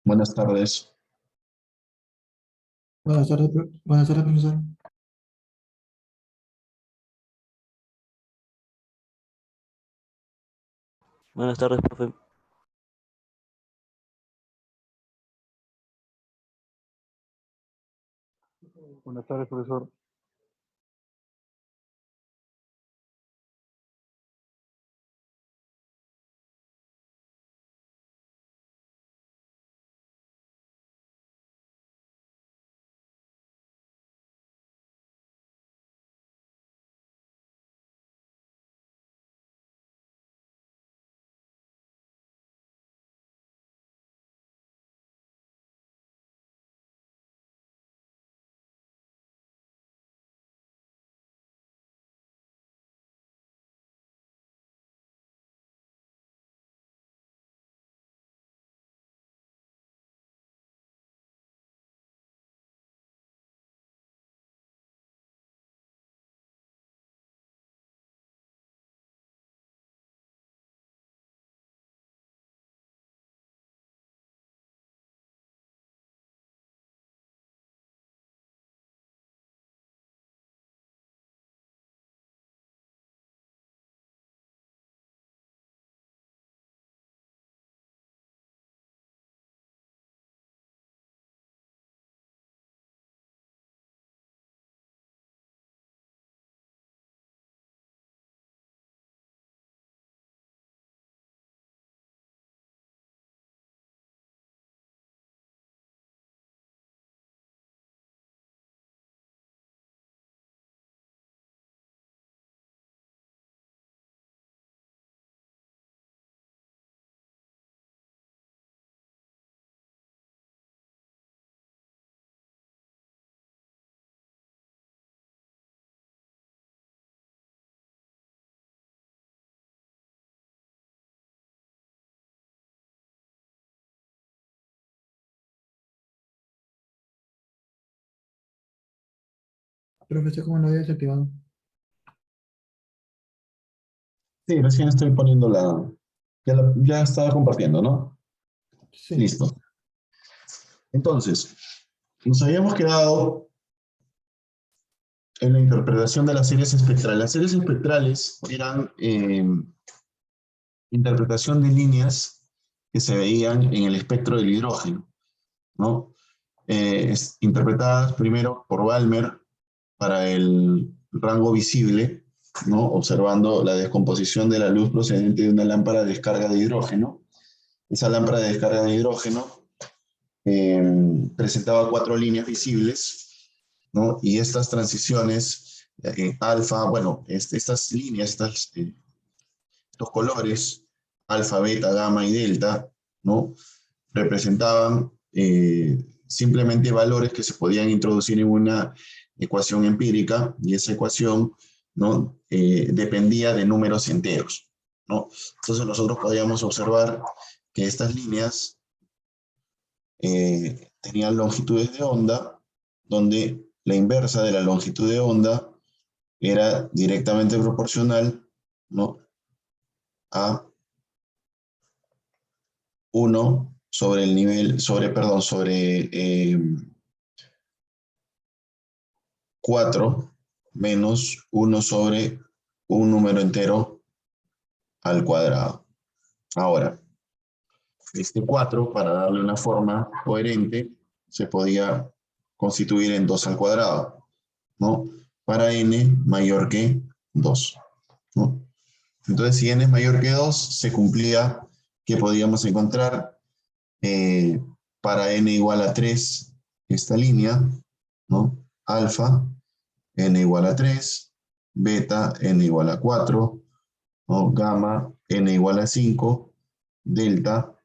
Buenas tardes. Buenas tardes, profesor. Buenas tardes, profe. Buenas tardes, profesor. Profesor, ¿cómo lo había desactivado? Sí, recién estoy poniendo ya estaba compartiendo, ¿no? Sí. Listo. Entonces, nos habíamos quedado en la interpretación de las series espectrales. Las series espectrales eran interpretación de líneas que se veían en el espectro del hidrógeno, ¿no? Interpretadas primero por Balmer para el rango visible, ¿no? Observando la descomposición de la luz procedente de una lámpara de descarga de hidrógeno. Esa lámpara de descarga de hidrógeno presentaba 4 líneas visibles, ¿no? Y estas transiciones alfa, bueno, estas líneas, estos colores, alfa, beta, gamma y delta, ¿no? Representaban simplemente valores que se podían introducir en una ecuación empírica, y esa ecuación, ¿no? Dependía de números enteros, ¿no? Entonces nosotros podíamos observar que estas líneas tenían longitudes de onda, donde la inversa de la longitud de onda era directamente proporcional, ¿no? A 1 sobre el nivel, sobre 4 menos 1 sobre un número entero al cuadrado. Ahora, este 4, para darle una forma coherente, se podía constituir en 2 al cuadrado, ¿no? Para n mayor que 2, ¿no? Entonces, si n es mayor que 2, se cumplía que podíamos encontrar para n igual a 3 esta línea, ¿no? Alfa, n igual a 3, beta, n igual a 4, ¿no? Gamma, n igual a 5, delta,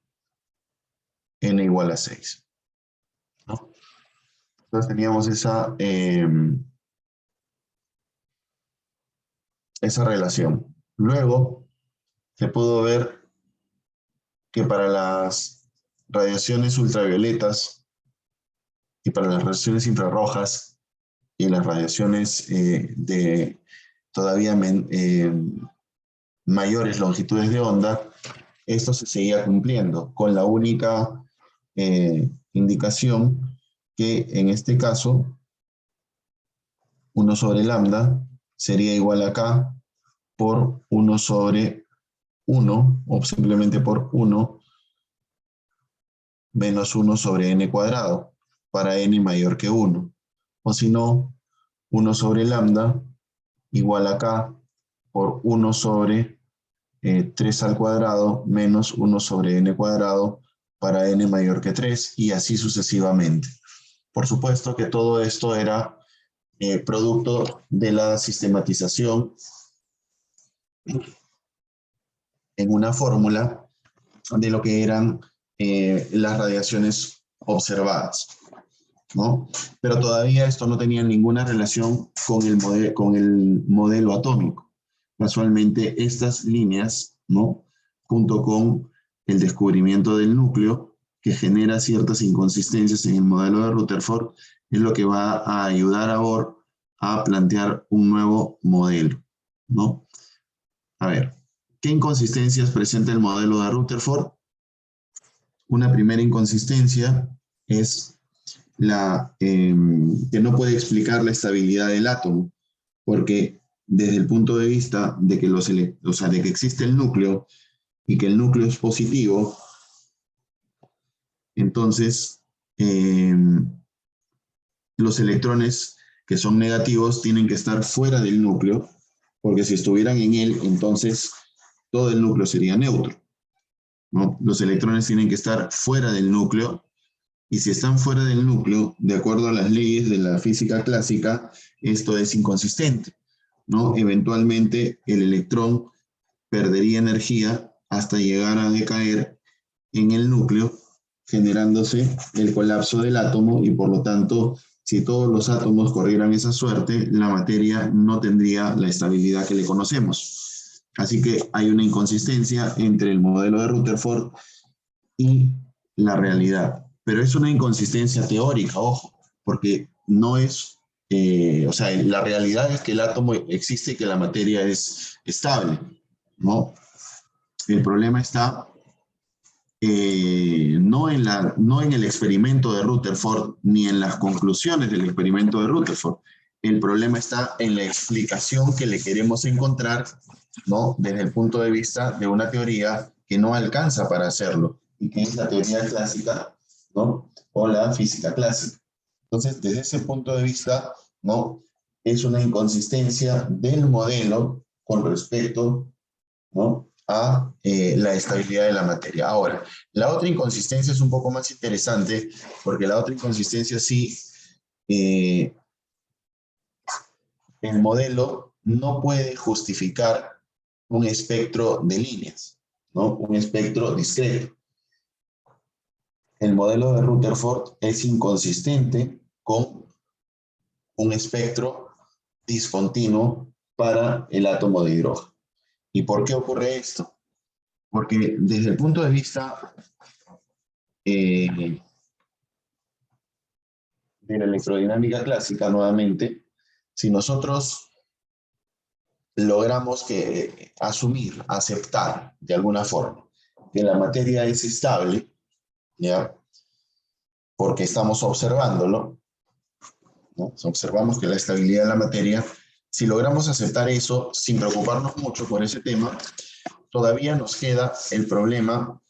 n igual a 6, ¿no? Entonces teníamos esa relación. Luego se pudo ver que para las radiaciones ultravioletas y para las radiaciones infrarrojas y las radiaciones de todavía mayores longitudes de onda, esto se seguía cumpliendo con la única indicación que en este caso 1 sobre lambda sería igual acá por 1 sobre 1, o simplemente por 1 menos 1 sobre n cuadrado, para n mayor que 1. O si no, 1 sobre lambda igual acá por 1 sobre 3 al cuadrado menos 1 sobre n cuadrado para n mayor que 3, y así sucesivamente. Por supuesto que todo esto era producto de la sistematización en una fórmula de lo que eran las radiaciones observadas, ¿no? Pero todavía esto no tenía ninguna relación con el modelo atómico. Casualmente estas líneas, ¿no?, junto con el descubrimiento del núcleo, que genera ciertas inconsistencias en el modelo de Rutherford, es lo que va a ayudar a Bohr a plantear un nuevo modelo, ¿no? A ver, ¿qué inconsistencias presenta el modelo de Rutherford? Una primera inconsistencia es que no puede explicar la estabilidad del átomo, porque desde el punto de vista de que, de que existe el núcleo y que el núcleo es positivo, entonces los electrones que son negativos tienen que estar fuera del núcleo, porque si estuvieran en él, entonces todo el núcleo sería neutro, ¿no? Los electrones tienen que estar fuera del núcleo, y si están fuera del núcleo, de acuerdo a las leyes de la física clásica, esto es inconsistente, ¿no? Eventualmente el electrón perdería energía hasta llegar a decaer en el núcleo, generándose el colapso del átomo, y por lo tanto, si todos los átomos corrieran esa suerte, la materia no tendría la estabilidad que le conocemos. Así que hay una inconsistencia entre el modelo de Rutherford y la realidad. Pero es una inconsistencia teórica, ojo, porque no es, o sea, la realidad es que el átomo existe y que la materia es estable, ¿no? El problema está no en el experimento de Rutherford ni en las conclusiones del experimento de Rutherford. El problema está en la explicación que le queremos encontrar, ¿no?, desde el punto de vista de una teoría que no alcanza para hacerlo, y que es la teoría clásica, ¿no?, o la física clásica. Entonces, desde ese punto de vista, ¿no?, es una inconsistencia del modelo con respecto, ¿no?, a la estabilidad de la materia. Ahora, la otra inconsistencia es un poco más interesante, porque la otra inconsistencia sí, el modelo no puede justificar un espectro de líneas, ¿no?, un espectro discreto. El modelo de Rutherford es inconsistente con un espectro discontinuo para el átomo de hidrógeno. ¿Y por qué ocurre esto? Porque desde el punto de vista de la electrodinámica clásica, nuevamente, si nosotros logramos asumir, aceptar de alguna forma que la materia es estable, ¿ya?, porque estamos observándolo, ¿no? Observamos que la estabilidad de la materia, si logramos aceptar eso sin preocuparnos mucho por ese tema, todavía nos queda el problema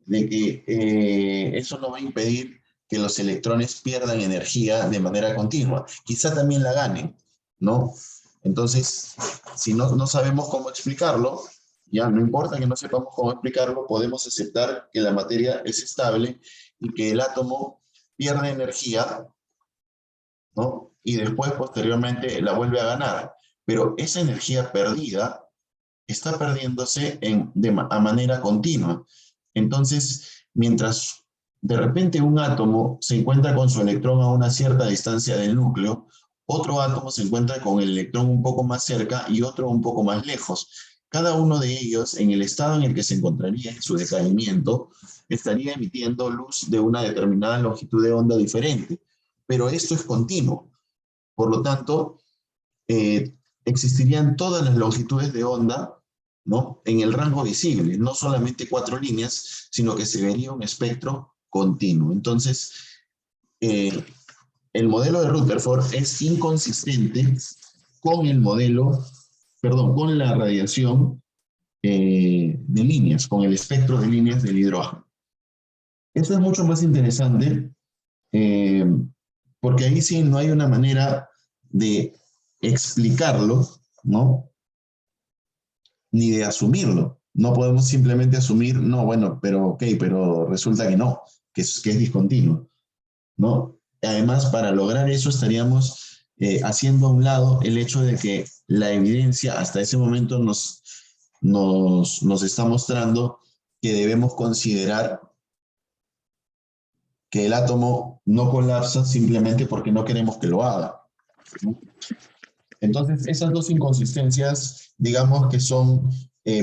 de que eso no va a impedir que los electrones pierdan energía de manera continua. Quizá también la ganen, ¿no? Entonces, si no sabemos cómo explicarlo, ya no importa que no sepamos cómo explicarlo, podemos aceptar que la materia es estable y que el átomo pierde energía, ¿no?, y después, posteriormente, la vuelve a ganar. Pero esa energía perdida está perdiéndose a manera continua. Entonces, mientras de repente un átomo se encuentra con su electrón a una cierta distancia del núcleo, otro átomo se encuentra con el electrón un poco más cerca y otro un poco más lejos. Cada uno de ellos, en el estado en el que se encontraría en su decaimiento, estaría emitiendo luz de una determinada longitud de onda diferente. Pero esto es continuo. Por lo tanto, existirían todas las longitudes de onda, ¿no?, en el rango visible, no solamente 4 líneas, sino que se vería un espectro continuo. Entonces, el modelo de Rutherford es inconsistente con el modelo, perdón, con la radiación de líneas, con el espectro de líneas del hidrógeno. Esto es mucho más interesante porque ahí sí no hay una manera de explicarlo, ¿no? Ni de asumirlo. No podemos simplemente asumir, no, bueno, pero ok, pero resulta que no, que es discontinuo, ¿no? Además, para lograr eso estaríamos haciendo a un lado el hecho de que la evidencia hasta ese momento nos está mostrando que debemos considerar que el átomo no colapsa simplemente porque no queremos que lo haga, ¿no? Entonces, esas dos inconsistencias, digamos que son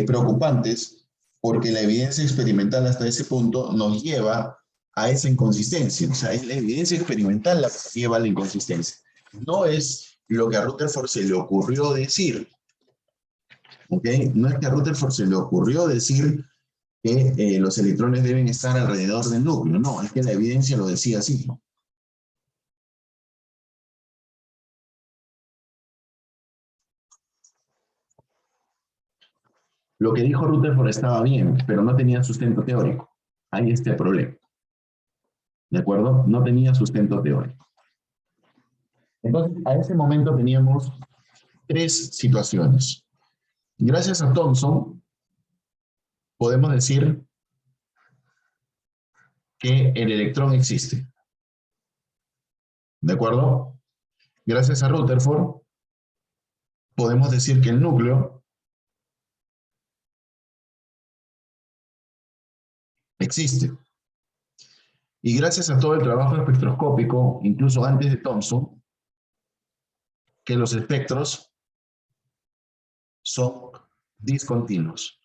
preocupantes porque la evidencia experimental hasta ese punto nos lleva a esa inconsistencia. O sea, es la evidencia experimental la que nos lleva a la inconsistencia. No es lo que a Rutherford se le ocurrió decir. ¿Ok? No es que a Rutherford se le ocurrió decir que los electrones deben estar alrededor del núcleo. No, es que la evidencia lo decía así, ¿no? Lo que dijo Rutherford estaba bien, pero no tenía sustento teórico. Ahí está el problema. ¿De acuerdo? No tenía sustento teórico. Entonces, a ese momento teníamos tres situaciones. Gracias a Thomson, podemos decir que el electrón existe. ¿De acuerdo? Gracias a Rutherford, podemos decir que el núcleo existe. Y gracias a todo el trabajo espectroscópico, incluso antes de Thomson, que los espectros son discontinuos.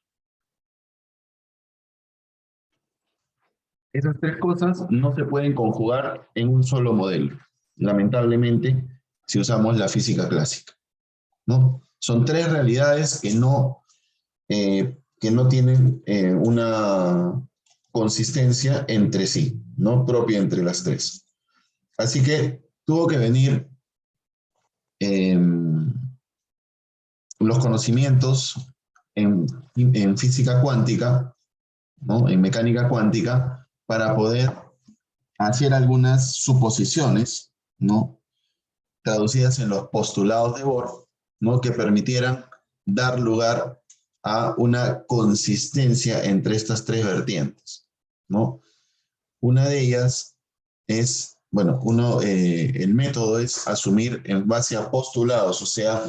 Esas tres cosas no se pueden conjugar en un solo modelo, lamentablemente, si usamos la física clásica, ¿no? Son tres realidades que no tienen una consistencia entre sí, no propia entre las tres. Así que tuvo que venir los conocimientos en física cuántica, ¿no? En mecánica cuántica, para poder hacer algunas suposiciones, ¿no? Traducidas en los postulados de Bohr, ¿no? Que permitieran dar lugar a una consistencia entre estas tres vertientes, ¿no? Una de ellas es, bueno, el método es asumir en base a postulados, o sea,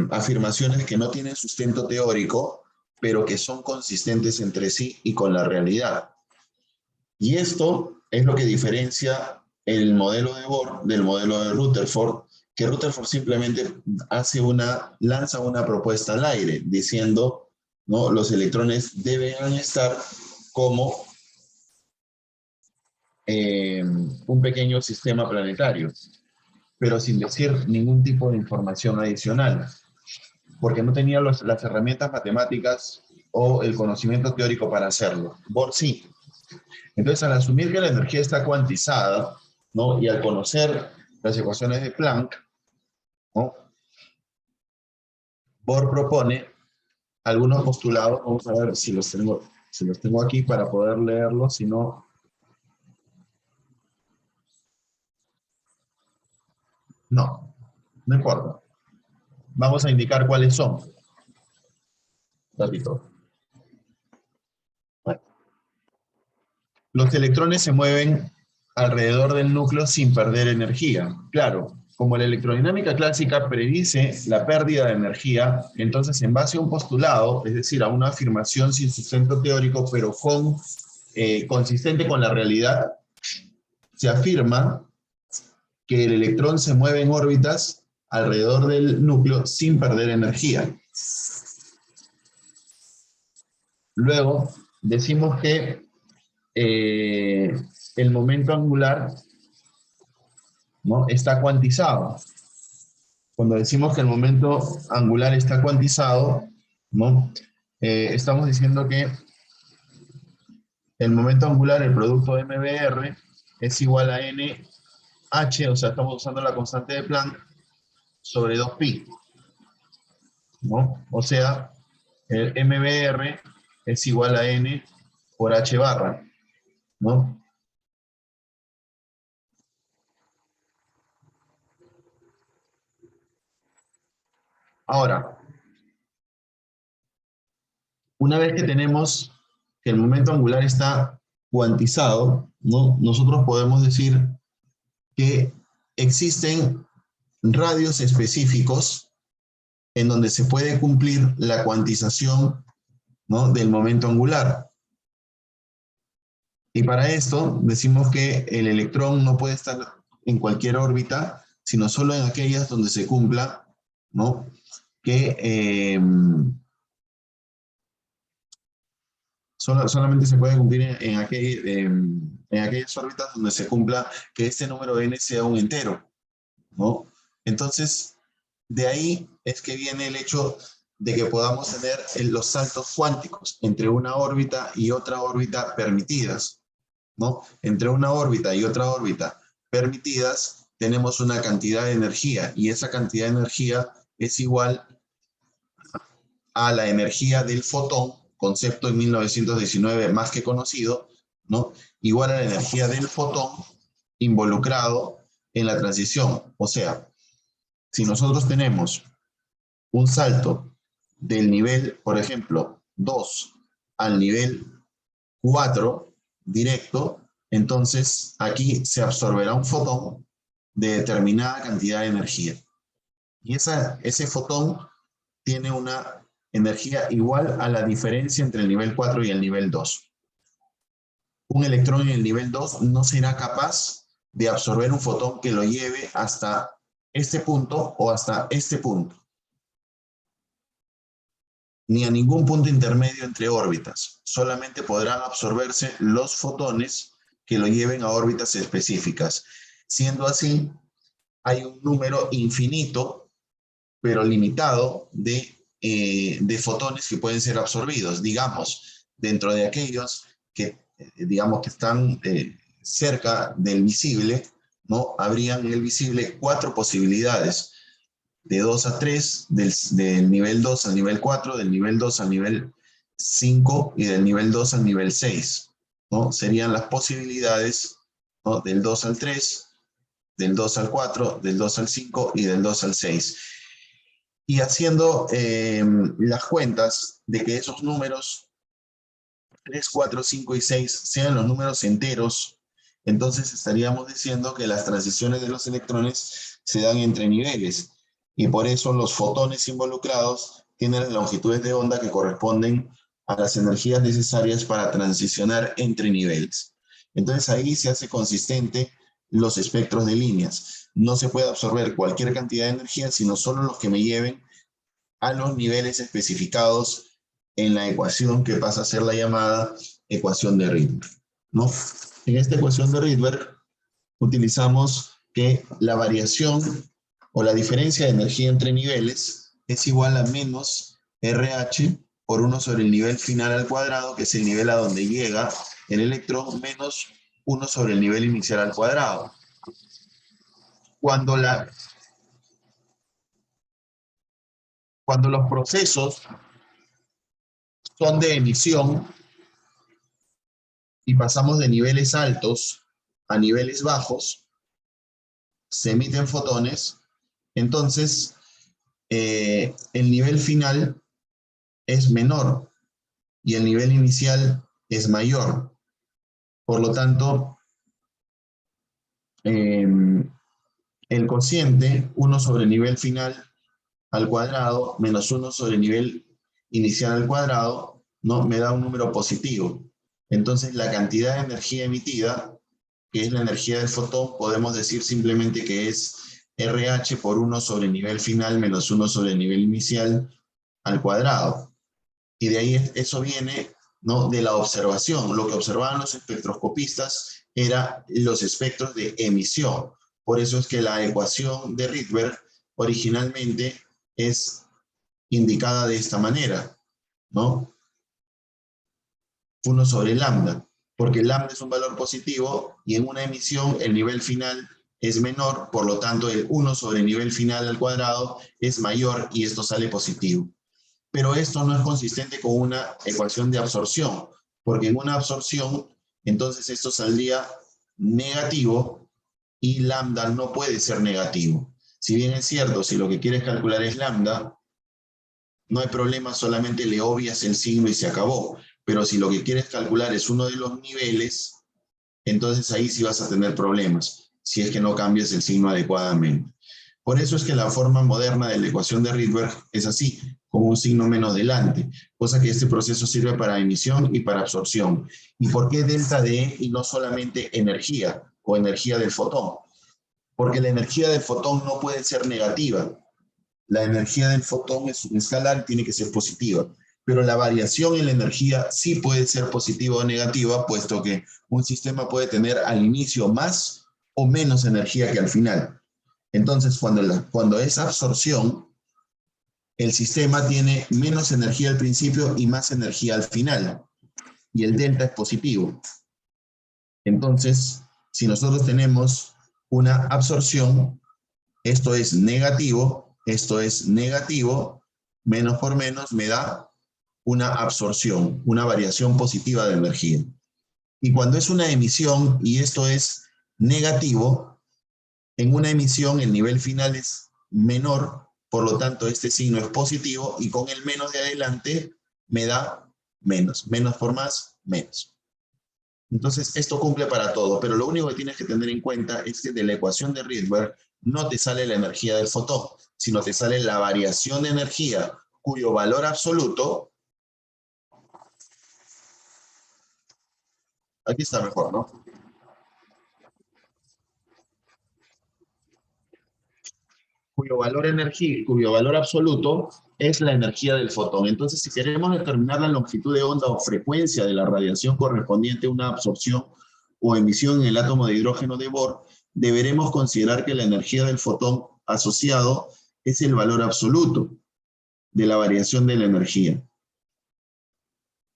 afirmaciones que no tienen sustento teórico, pero que son consistentes entre sí y con la realidad. Y esto es lo que diferencia el modelo de Bohr del modelo de Rutherford, que Rutherford simplemente lanza una propuesta al aire, diciendo, ¿no? Los electrones deben estar como un pequeño sistema planetario, pero sin decir ningún tipo de información adicional, porque no tenía las herramientas matemáticas o el conocimiento teórico para hacerlo. Bohr sí. Entonces, al asumir que la energía está cuantizada, ¿no? Y al conocer las ecuaciones de Planck, ¿no? Bohr propone algunos postulados. Vamos a ver si los tengo aquí para poder leerlos, si no... No importa. Vamos a indicar cuáles son. Ratito. Bueno. Los electrones se mueven alrededor del núcleo sin perder energía. Claro, como la electrodinámica clásica predice la pérdida de energía, entonces en base a un postulado, es decir, a una afirmación sin sustento teórico, pero consistente con la realidad, se afirma que el electrón se mueve en órbitas alrededor del núcleo sin perder energía. Luego, decimos que el momento angular, ¿no? Está cuantizado. Cuando decimos que el momento angular está cuantizado, ¿no? Estamos diciendo que el momento angular, el producto MBR, es igual a NH, o sea, estamos usando la constante de Planck, sobre 2pi, ¿no? O sea, el MBR es igual a N por H barra, ¿no? Ahora, una vez que tenemos que el momento angular está cuantizado, ¿no? Nosotros podemos decir que existen radios específicos en donde se puede cumplir la cuantización, ¿no?, del momento angular. Y para esto decimos que el electrón no puede estar en cualquier órbita, sino solo en aquellas donde se cumpla, ¿no?, que solamente se puede cumplir en aquellas órbitas donde se cumpla que este número n sea un entero, ¿no? Entonces, de ahí es que viene el hecho de que podamos tener los saltos cuánticos entre una órbita y otra órbita permitidas, ¿no? Entre una órbita y otra órbita permitidas tenemos una cantidad de energía, y esa cantidad de energía es igual a la energía del fotón, concepto en 1919 más que conocido, ¿no? Igual a la energía del fotón involucrado en la transición. O sea, si nosotros tenemos un salto del nivel, por ejemplo, 2 al nivel 4 directo, entonces aquí se absorberá un fotón de determinada cantidad de energía. Y ese fotón tiene una energía igual a la diferencia entre el nivel 4 y el nivel 2. Un electrón en el nivel 2 no será capaz de absorber un fotón que lo lleve hasta este punto o hasta este punto, ni a ningún punto intermedio entre órbitas. Solamente podrán absorberse los fotones que lo lleven a órbitas específicas. Siendo así, hay un número infinito, pero limitado, de fotones que pueden ser absorbidos. Digamos, dentro de aquellos que, digamos, que están cerca del visible, ¿no? Habrían en el visible 4 posibilidades: de 2 a 3, del nivel 2 al nivel 4, del nivel 2 al nivel 5 y del nivel 2 al nivel 6, ¿no? Serían las posibilidades, ¿no?, del 2 al 3, del 2 al 4, del 2 al 5 y del 2 al 6. Y haciendo las cuentas de que esos números 3, 4, 5 y 6 sean los números enteros, entonces estaríamos diciendo que las transiciones de los electrones se dan entre niveles, y por eso los fotones involucrados tienen longitudes de onda que corresponden a las energías necesarias para transicionar entre niveles. Entonces ahí se hace consistente los espectros de líneas. No se puede absorber cualquier cantidad de energía, sino solo los que me lleven a los niveles especificados en la ecuación que pasa a ser la llamada ecuación de Rydberg, ¿no? En esta ecuación de Rydberg utilizamos que la variación o la diferencia de energía entre niveles es igual a menos RH por 1 sobre el nivel final al cuadrado, que es el nivel a donde llega el electrón, menos 1 sobre el nivel inicial al cuadrado. Cuando los procesos son de emisión y pasamos de niveles altos a niveles bajos, se emiten fotones, entonces el nivel final es menor y el nivel inicial es mayor. Por lo tanto, el cociente 1 sobre el nivel final al cuadrado menos 1 sobre el nivel inicial al cuadrado, ¿no?, me da un número positivo. Entonces la cantidad de energía emitida, que es la energía del fotón, podemos decir simplemente que es RH por 1 sobre el nivel final menos 1 sobre el nivel inicial al cuadrado. Y de ahí eso viene, ¿no?, de la observación. Lo que observaban los espectroscopistas era los espectros de emisión. Por eso es que la ecuación de Rydberg originalmente es indicada de esta manera, ¿no? 1 sobre lambda. porque lambda es un valor positivo y en una emisión el nivel final es menor, por lo tanto el 1 sobre el nivel final al cuadrado es mayor y esto sale positivo. Pero esto no es consistente con una ecuación de absorción, porque en una absorción, entonces esto saldría negativo y lambda no puede ser negativo. Si bien es cierto, si lo que quieres calcular es lambda, no hay problema, solamente le obvias el signo y se acabó. Pero si lo que quieres calcular es uno de los niveles, entonces ahí sí vas a tener problemas, si es que no cambias el signo adecuadamente. Por eso es que la forma moderna de la ecuación de Rydberg es así, con un signo menos delante, cosa que este proceso sirve para emisión y para absorción. ¿Y por qué delta de E y no solamente energía o energía del fotón? Porque la energía del fotón no puede ser negativa. La energía del fotón es un escalar y tiene que ser positiva. Pero la variación en la energía sí puede ser positiva o negativa, puesto que un sistema puede tener al inicio más o menos energía que al final. Entonces, cuando es absorción, el sistema tiene menos energía al principio y más energía al final. Y el delta es positivo. Entonces, si nosotros tenemos una absorción, esto es negativo, menos por menos me da una absorción, una variación positiva de energía. Y cuando es una emisión y esto es negativo, en una emisión el nivel final es menor, por lo tanto este signo es positivo y con el menos de adelante me da menos. Menos por más, menos. Entonces esto cumple para todo, pero lo único que tienes que tener en cuenta es que de la ecuación de Rydberg no te sale la energía del fotón, sino te sale la variación de energía cuyo valor absoluto, aquí está mejor, ¿no? Cuyo valor absoluto es la energía del fotón. Entonces, si queremos determinar la longitud de onda o frecuencia de la radiación correspondiente a una absorción o emisión en el átomo de hidrógeno de Bohr, deberemos considerar que la energía del fotón asociado es el valor absoluto de la variación de la energía.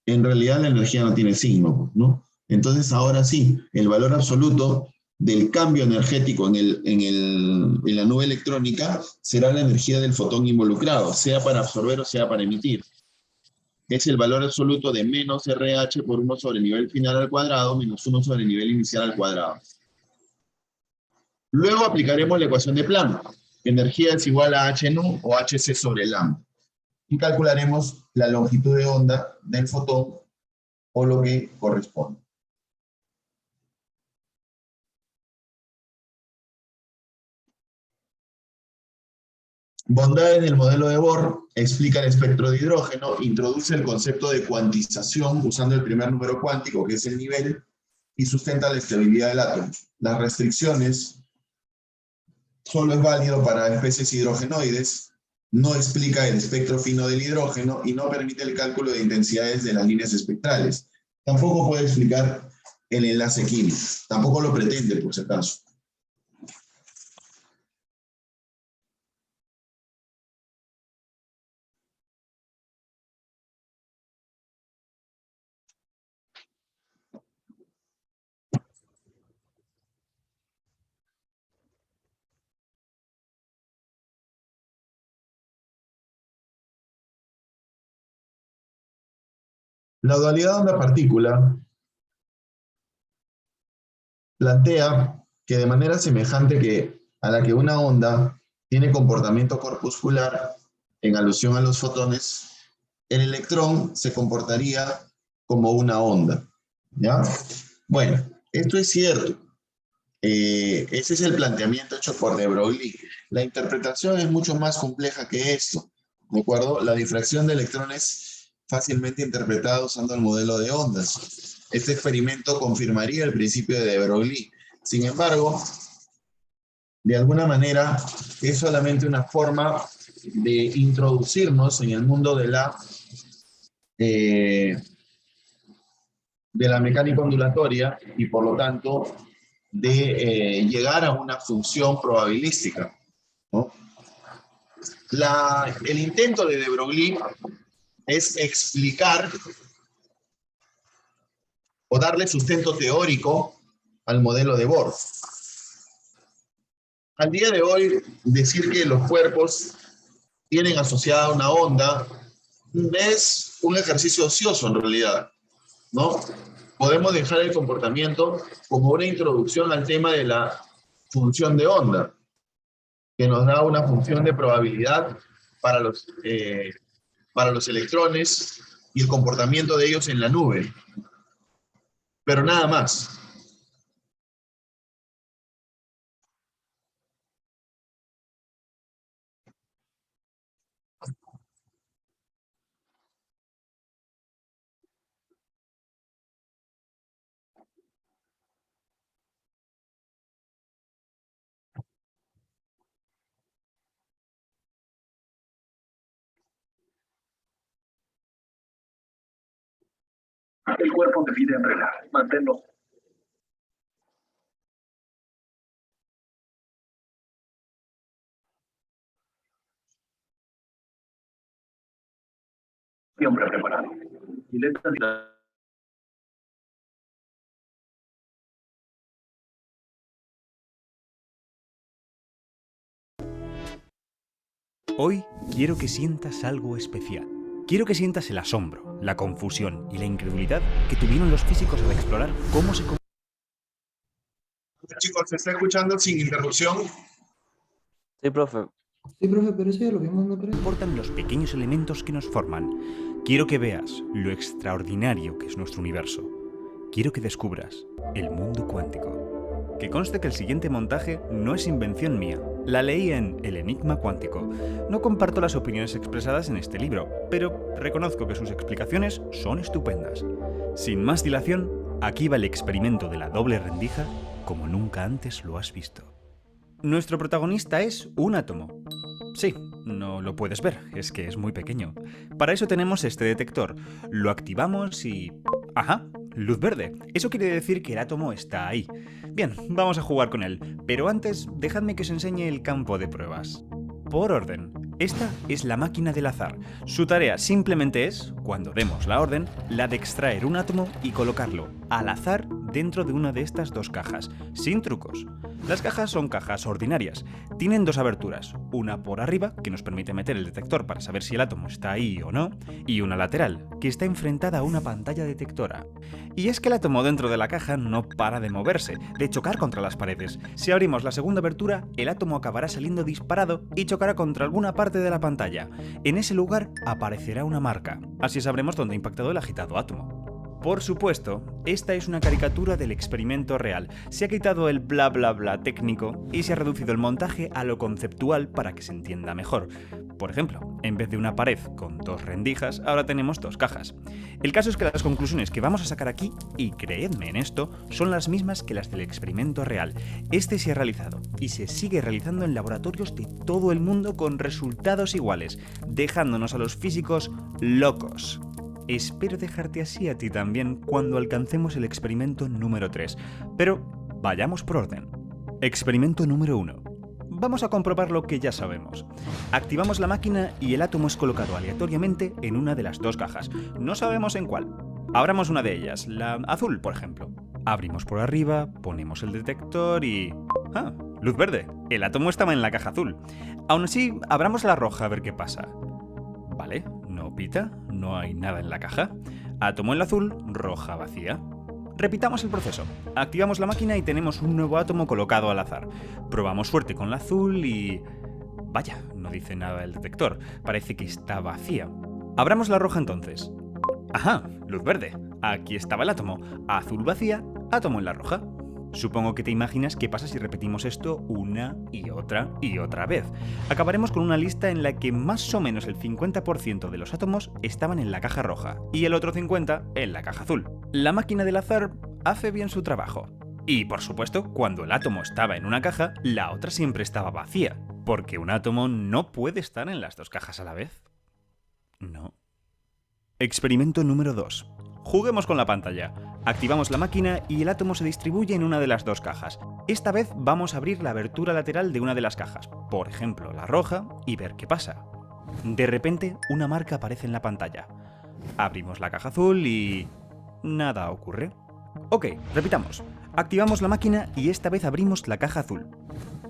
En realidad la energía no tiene signo, ¿no? Entonces ahora sí, el valor absoluto del cambio energético en la nube electrónica será la energía del fotón involucrado, sea para absorber o sea para emitir. Es el valor absoluto de menos RH por 1 sobre el nivel final al cuadrado menos 1 sobre el nivel inicial al cuadrado. Luego aplicaremos la ecuación de Planck. Energía es igual a H nu o Hc sobre lambda. Y calcularemos la longitud de onda del fotón o lo que corresponde. Bondades del modelo de Bohr, explica el espectro de hidrógeno, introduce el concepto de cuantización usando el primer número cuántico, que es el nivel, y sustenta la estabilidad del átomo. Las restricciones solo es válido para especies hidrogenoides, no explica el espectro fino del hidrógeno y no permite el cálculo de intensidades de las líneas espectrales. Tampoco puede explicar el enlace químico, tampoco lo pretende por si acaso. La dualidad onda-partícula plantea que de manera semejante a la que una onda tiene comportamiento corpuscular en alusión a los fotones, el electrón se comportaría como una onda, ¿ya? Bueno, esto es cierto. Ese es el planteamiento hecho por de Broglie. La interpretación es mucho más compleja que esto, ¿de acuerdo? La difracción de electrones fácilmente interpretada usando el modelo de ondas. Este experimento confirmaría el principio de Broglie. Sin embargo, de alguna manera, es solamente una forma de introducirnos en el mundo de la mecánica ondulatoria y, por lo tanto, de llegar a una función probabilística, ¿no? El intento de Broglie es explicar o darle sustento teórico al modelo de Bohr. Al día de hoy, decir que los cuerpos tienen asociada una onda es un ejercicio ocioso en realidad, ¿no? Podemos dejar el comportamiento como una introducción al tema de la función de onda, que nos da una función de probabilidad para los electrones y el comportamiento de ellos en la nube. Pero nada más. El cuerpo te pide entrenar. Manténlo. Siempre preparado. Y lenta tirada. Hoy quiero que sientas algo especial. Quiero que sientas el asombro, la confusión y la incredulidad que tuvieron los físicos al explorar cómo se... Chicos, ¿se está escuchando sin interrupción? Sí, profe. Sí, profe, pero eso ya lo vimos, ¿no creo? comportan los pequeños elementos que nos forman. Quiero que veas lo extraordinario que es nuestro universo. Quiero que descubras el mundo cuántico. Que conste que el siguiente montaje no es invención mía. La leí en El Enigma Cuántico. No comparto las opiniones expresadas en este libro, pero reconozco que sus explicaciones son estupendas. Sin más dilación, aquí va el experimento de la doble rendija como nunca antes lo has visto. Nuestro protagonista es un átomo. Sí, no lo puedes ver, es que es muy pequeño. Para eso tenemos este detector. Lo activamos y... ¡ajá! Luz verde. Eso quiere decir que el átomo está ahí. Bien, vamos a jugar con él, pero antes dejadme que os enseñe el campo de pruebas. Por orden. Esta es la máquina del azar. Su tarea simplemente es, cuando demos la orden, la de extraer un átomo y colocarlo al azar dentro de una de estas dos cajas, sin trucos. Las cajas son cajas ordinarias. Tienen dos aberturas, una por arriba, que nos permite meter el detector para saber si el átomo está ahí o no, y una lateral, que está enfrentada a una pantalla detectora. Y es que el átomo dentro de la caja no para de moverse, de chocar contra las paredes. Si abrimos la segunda abertura, el átomo acabará saliendo disparado y chocará contra alguna parte de la pantalla. En ese lugar aparecerá una marca. Así sabremos dónde ha impactado el agitado átomo. Por supuesto, esta es una caricatura del experimento real. Se ha quitado el bla bla bla técnico y se ha reducido el montaje a lo conceptual para que se entienda mejor. Por ejemplo, en vez de una pared con dos rendijas, ahora tenemos dos cajas. El caso es que las conclusiones que vamos a sacar aquí, y creedme en esto, son las mismas que las del experimento real. Este se ha realizado y se sigue realizando en laboratorios de todo el mundo con resultados iguales, dejándonos a los físicos locos. Espero dejarte así a ti también cuando alcancemos el experimento número 3, pero vayamos por orden. Experimento número 1. Vamos a comprobar lo que ya sabemos. Activamos la máquina y el átomo es colocado aleatoriamente en una de las dos cajas. No sabemos en cuál. Abramos una de ellas, la azul, por ejemplo. Abrimos por arriba, ponemos el detector y... ¡ah! Luz verde. El átomo estaba en la caja azul. Aún así, abramos la roja a ver qué pasa. Vale, no pita, no hay nada en la caja. Átomo en la azul, roja vacía. Repitamos el proceso. Activamos la máquina y tenemos un nuevo átomo colocado al azar. Probamos suerte con la azul y... vaya, no dice nada el detector. Parece que está vacía. Abramos la roja entonces. ¡Ajá! Luz verde. Aquí estaba el átomo. Azul vacía, átomo en la roja. Supongo que te imaginas qué pasa si repetimos esto una y otra vez. Acabaremos con una lista en la que más o menos el 50% de los átomos estaban en la caja roja y el otro 50% en la caja azul. La máquina del azar hace bien su trabajo. Y por supuesto, cuando el átomo estaba en una caja, la otra siempre estaba vacía, porque un átomo no puede estar en las dos cajas a la vez. No. Experimento número 2. Juguemos con la pantalla. Activamos la máquina y el átomo se distribuye en una de las dos cajas. Esta vez vamos a abrir la abertura lateral de una de las cajas, por ejemplo la roja, y ver qué pasa. De repente, una marca aparece en la pantalla. Abrimos la caja azul y... nada ocurre. Ok, repitamos. Activamos la máquina y esta vez abrimos la caja azul.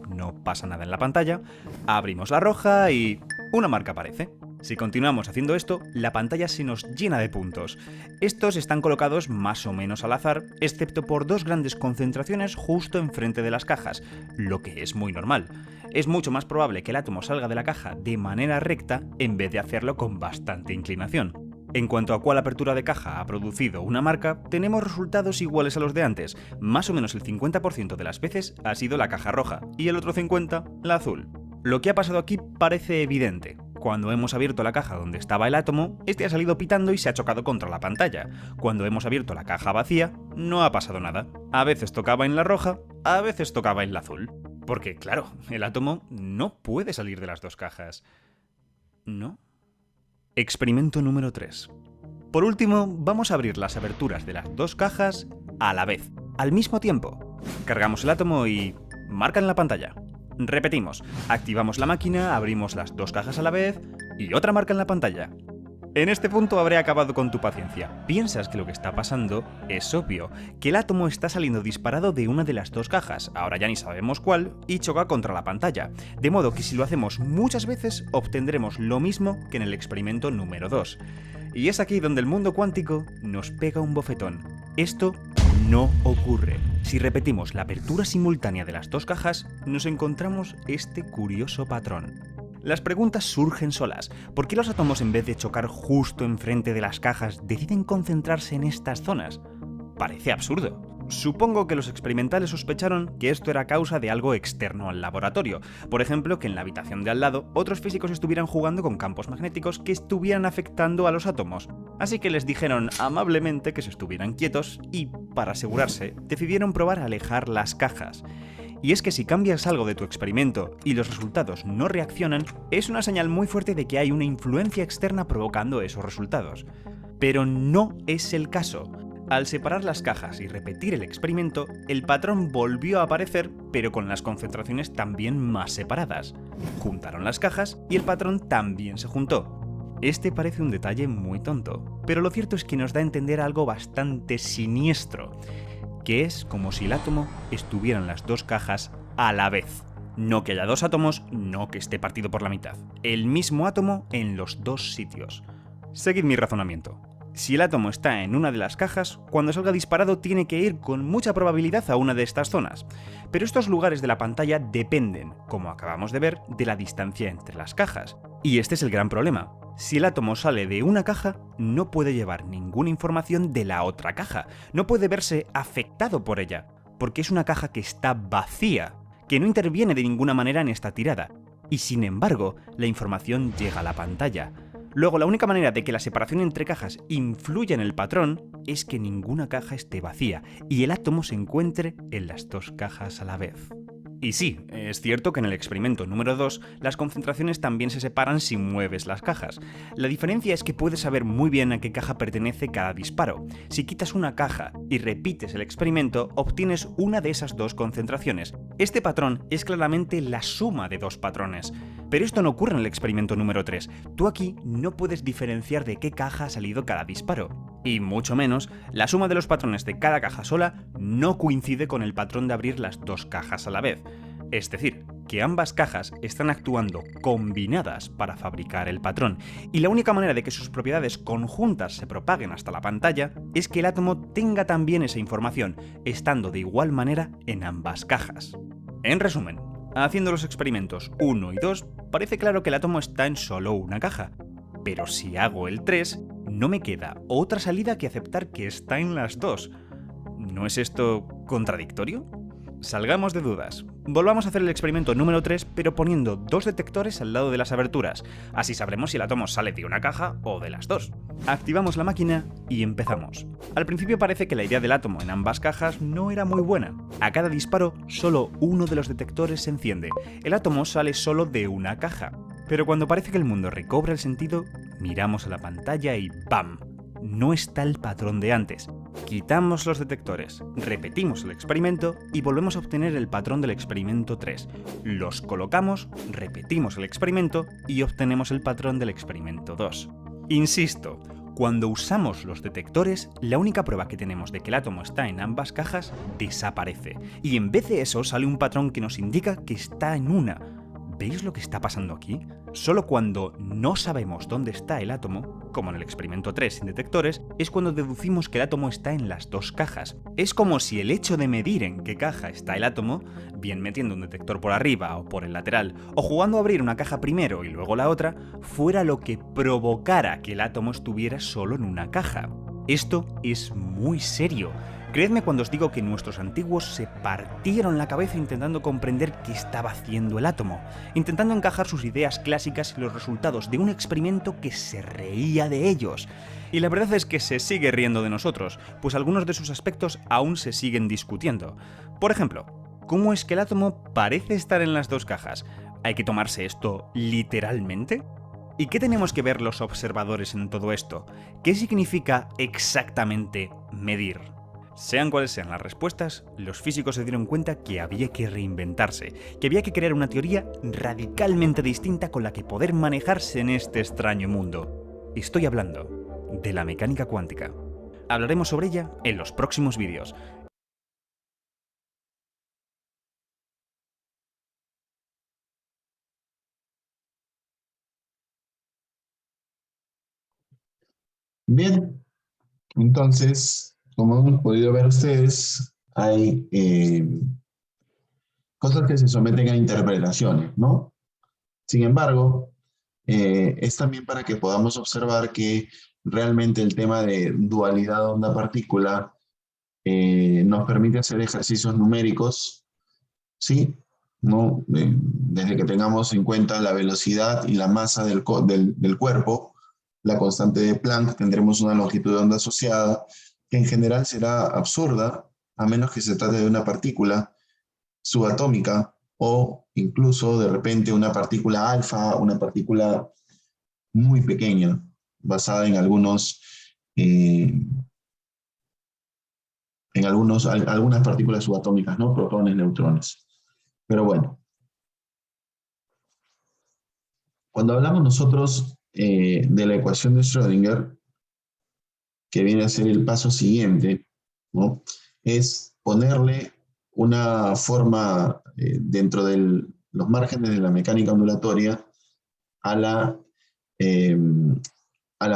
No pasa nada en la pantalla, abrimos la roja y una marca aparece. Si continuamos haciendo esto, la pantalla se nos llena de puntos. Estos están colocados más o menos al azar, excepto por dos grandes concentraciones justo enfrente de las cajas, lo que es muy normal. Es mucho más probable que el átomo salga de la caja de manera recta en vez de hacerlo con bastante inclinación. En cuanto a cuál apertura de caja ha producido una marca, tenemos resultados iguales a los de antes. Más o menos el 50% de las veces ha sido la caja roja y el otro 50% la azul. Lo que ha pasado aquí parece evidente. Cuando hemos abierto la caja donde estaba el átomo, este ha salido pitando y se ha chocado contra la pantalla. Cuando hemos abierto la caja vacía, no ha pasado nada. A veces tocaba en la roja, a veces tocaba en la azul. Porque, claro, el átomo no puede salir de las dos cajas. ¿No? Experimento número 3. Por último, vamos a abrir las aberturas de las dos cajas a la vez, al mismo tiempo. Cargamos el átomo y marca en la pantalla. Repetimos, activamos la máquina, abrimos las dos cajas a la vez y otra marca en la pantalla. En este punto habré acabado con tu paciencia. Piensas que lo que está pasando es obvio, que el átomo está saliendo disparado de una de las dos cajas, ahora ya ni sabemos cuál, y choca contra la pantalla. De modo que si lo hacemos muchas veces, obtendremos lo mismo que en el experimento número 2. Y es aquí donde el mundo cuántico nos pega un bofetón. Esto no ocurre. Si repetimos la apertura simultánea de las dos cajas, nos encontramos este curioso patrón. Las preguntas surgen solas. ¿Por qué los átomos, en vez de chocar justo enfrente de las cajas, deciden concentrarse en estas zonas? Parece absurdo. Supongo que los experimentales sospecharon que esto era causa de algo externo al laboratorio. Por ejemplo, que en la habitación de al lado otros físicos estuvieran jugando con campos magnéticos que estuvieran afectando a los átomos. Así que les dijeron amablemente que se estuvieran quietos y, para asegurarse, decidieron probar a alejar las cajas. Y es que si cambias algo de tu experimento y los resultados no reaccionan, es una señal muy fuerte de que hay una influencia externa provocando esos resultados. Pero no es el caso. Al separar las cajas y repetir el experimento, el patrón volvió a aparecer, pero con las concentraciones también más separadas. Juntaron las cajas y el patrón también se juntó. Este parece un detalle muy tonto, pero lo cierto es que nos da a entender algo bastante siniestro, que es como si el átomo estuviera en las dos cajas a la vez. No que haya dos átomos, no que esté partido por la mitad. El mismo átomo en los dos sitios. Seguid mi razonamiento. Si el átomo está en una de las cajas, cuando salga disparado tiene que ir con mucha probabilidad a una de estas zonas. Pero estos lugares de la pantalla dependen, como acabamos de ver, de la distancia entre las cajas. Y este es el gran problema. Si el átomo sale de una caja, no puede llevar ninguna información de la otra caja. No puede verse afectado por ella, porque es una caja que está vacía, que no interviene de ninguna manera en esta tirada. Y sin embargo, la información llega a la pantalla. Luego, la única manera de que la separación entre cajas influya en el patrón es que ninguna caja esté vacía y el átomo se encuentre en las dos cajas a la vez. Y sí, es cierto que en el experimento número 2 las concentraciones también se separan si mueves las cajas. La diferencia es que puedes saber muy bien a qué caja pertenece cada disparo. Si quitas una caja y repites el experimento, obtienes una de esas dos concentraciones. Este patrón es claramente la suma de dos patrones. Pero esto no ocurre en el experimento número 3. Tú aquí no puedes diferenciar de qué caja ha salido cada disparo. Y mucho menos, la suma de los patrones de cada caja sola no coincide con el patrón de abrir las dos cajas a la vez. Es decir, que ambas cajas están actuando combinadas para fabricar el patrón, y la única manera de que sus propiedades conjuntas se propaguen hasta la pantalla es que el átomo tenga también esa información, estando de igual manera en ambas cajas. En resumen, haciendo los experimentos 1 y 2, parece claro que el átomo está en solo una caja. Pero si hago el 3, no me queda otra salida que aceptar que está en las dos. ¿No es esto contradictorio? Salgamos de dudas. Volvamos a hacer el experimento número 3, pero poniendo dos detectores al lado de las aberturas. Así sabremos si el átomo sale de una caja o de las dos. Activamos la máquina y empezamos. Al principio parece que la idea del átomo en ambas cajas no era muy buena. A cada disparo, solo uno de los detectores se enciende. El átomo sale solo de una caja. Pero cuando parece que el mundo recobra el sentido, miramos a la pantalla y ¡bam! No está el patrón de antes. Quitamos los detectores, repetimos el experimento y volvemos a obtener el patrón del experimento 3. Los colocamos, repetimos el experimento y obtenemos el patrón del experimento 2. Insisto, Cuando usamos los detectores, la única prueba que tenemos de que el átomo está en ambas cajas desaparece. Y en vez de eso sale un patrón que nos indica que está en una. ¿Veis lo que está pasando aquí? Solo cuando no sabemos dónde está el átomo, como en el experimento 3 sin detectores, es cuando deducimos que el átomo está en las dos cajas. Es como si el hecho de medir en qué caja está el átomo, bien metiendo un detector por arriba o por el lateral, o jugando a abrir una caja primero y luego la otra, fuera lo que provocara que el átomo estuviera solo en una caja. Esto es muy serio. Creedme cuando os digo que nuestros antiguos se partieron la cabeza intentando comprender qué estaba haciendo el átomo, intentando encajar sus ideas clásicas y los resultados de un experimento que se reía de ellos. Y la verdad es que se sigue riendo de nosotros, pues algunos de sus aspectos aún se siguen discutiendo. Por ejemplo, ¿cómo es que el átomo parece estar en las dos cajas? ¿Hay que tomarse esto literalmente? ¿Y qué tenemos que ver los observadores en todo esto? ¿Qué significa exactamente medir? Sean cuales sean las respuestas, los físicos se dieron cuenta que había que reinventarse, que había que crear una teoría radicalmente distinta con la que poder manejarse en este extraño mundo. Estoy hablando de la mecánica cuántica. Hablaremos sobre ella en los próximos vídeos. Bien, entonces, como hemos podido ver ustedes, hay cosas que se someten a interpretaciones, ¿no? Sin embargo, es también para que podamos observar que realmente el tema de dualidad onda-partícula nos permite hacer ejercicios numéricos, ¿sí? ¿No? Desde que tengamos en cuenta la velocidad y la masa del cuerpo, la constante de Planck, tendremos una longitud de onda asociada, que en general será absurda, a menos que se trate de una partícula subatómica, o incluso de repente una partícula alfa, una partícula muy pequeña, basada en algunas partículas subatómicas, ¿no? Protones, neutrones. Pero bueno, cuando hablamos nosotros de la ecuación de Schrödinger, que viene a ser el paso siguiente, ¿no? Es ponerle una forma dentro de los márgenes de la mecánica ondulatoria a la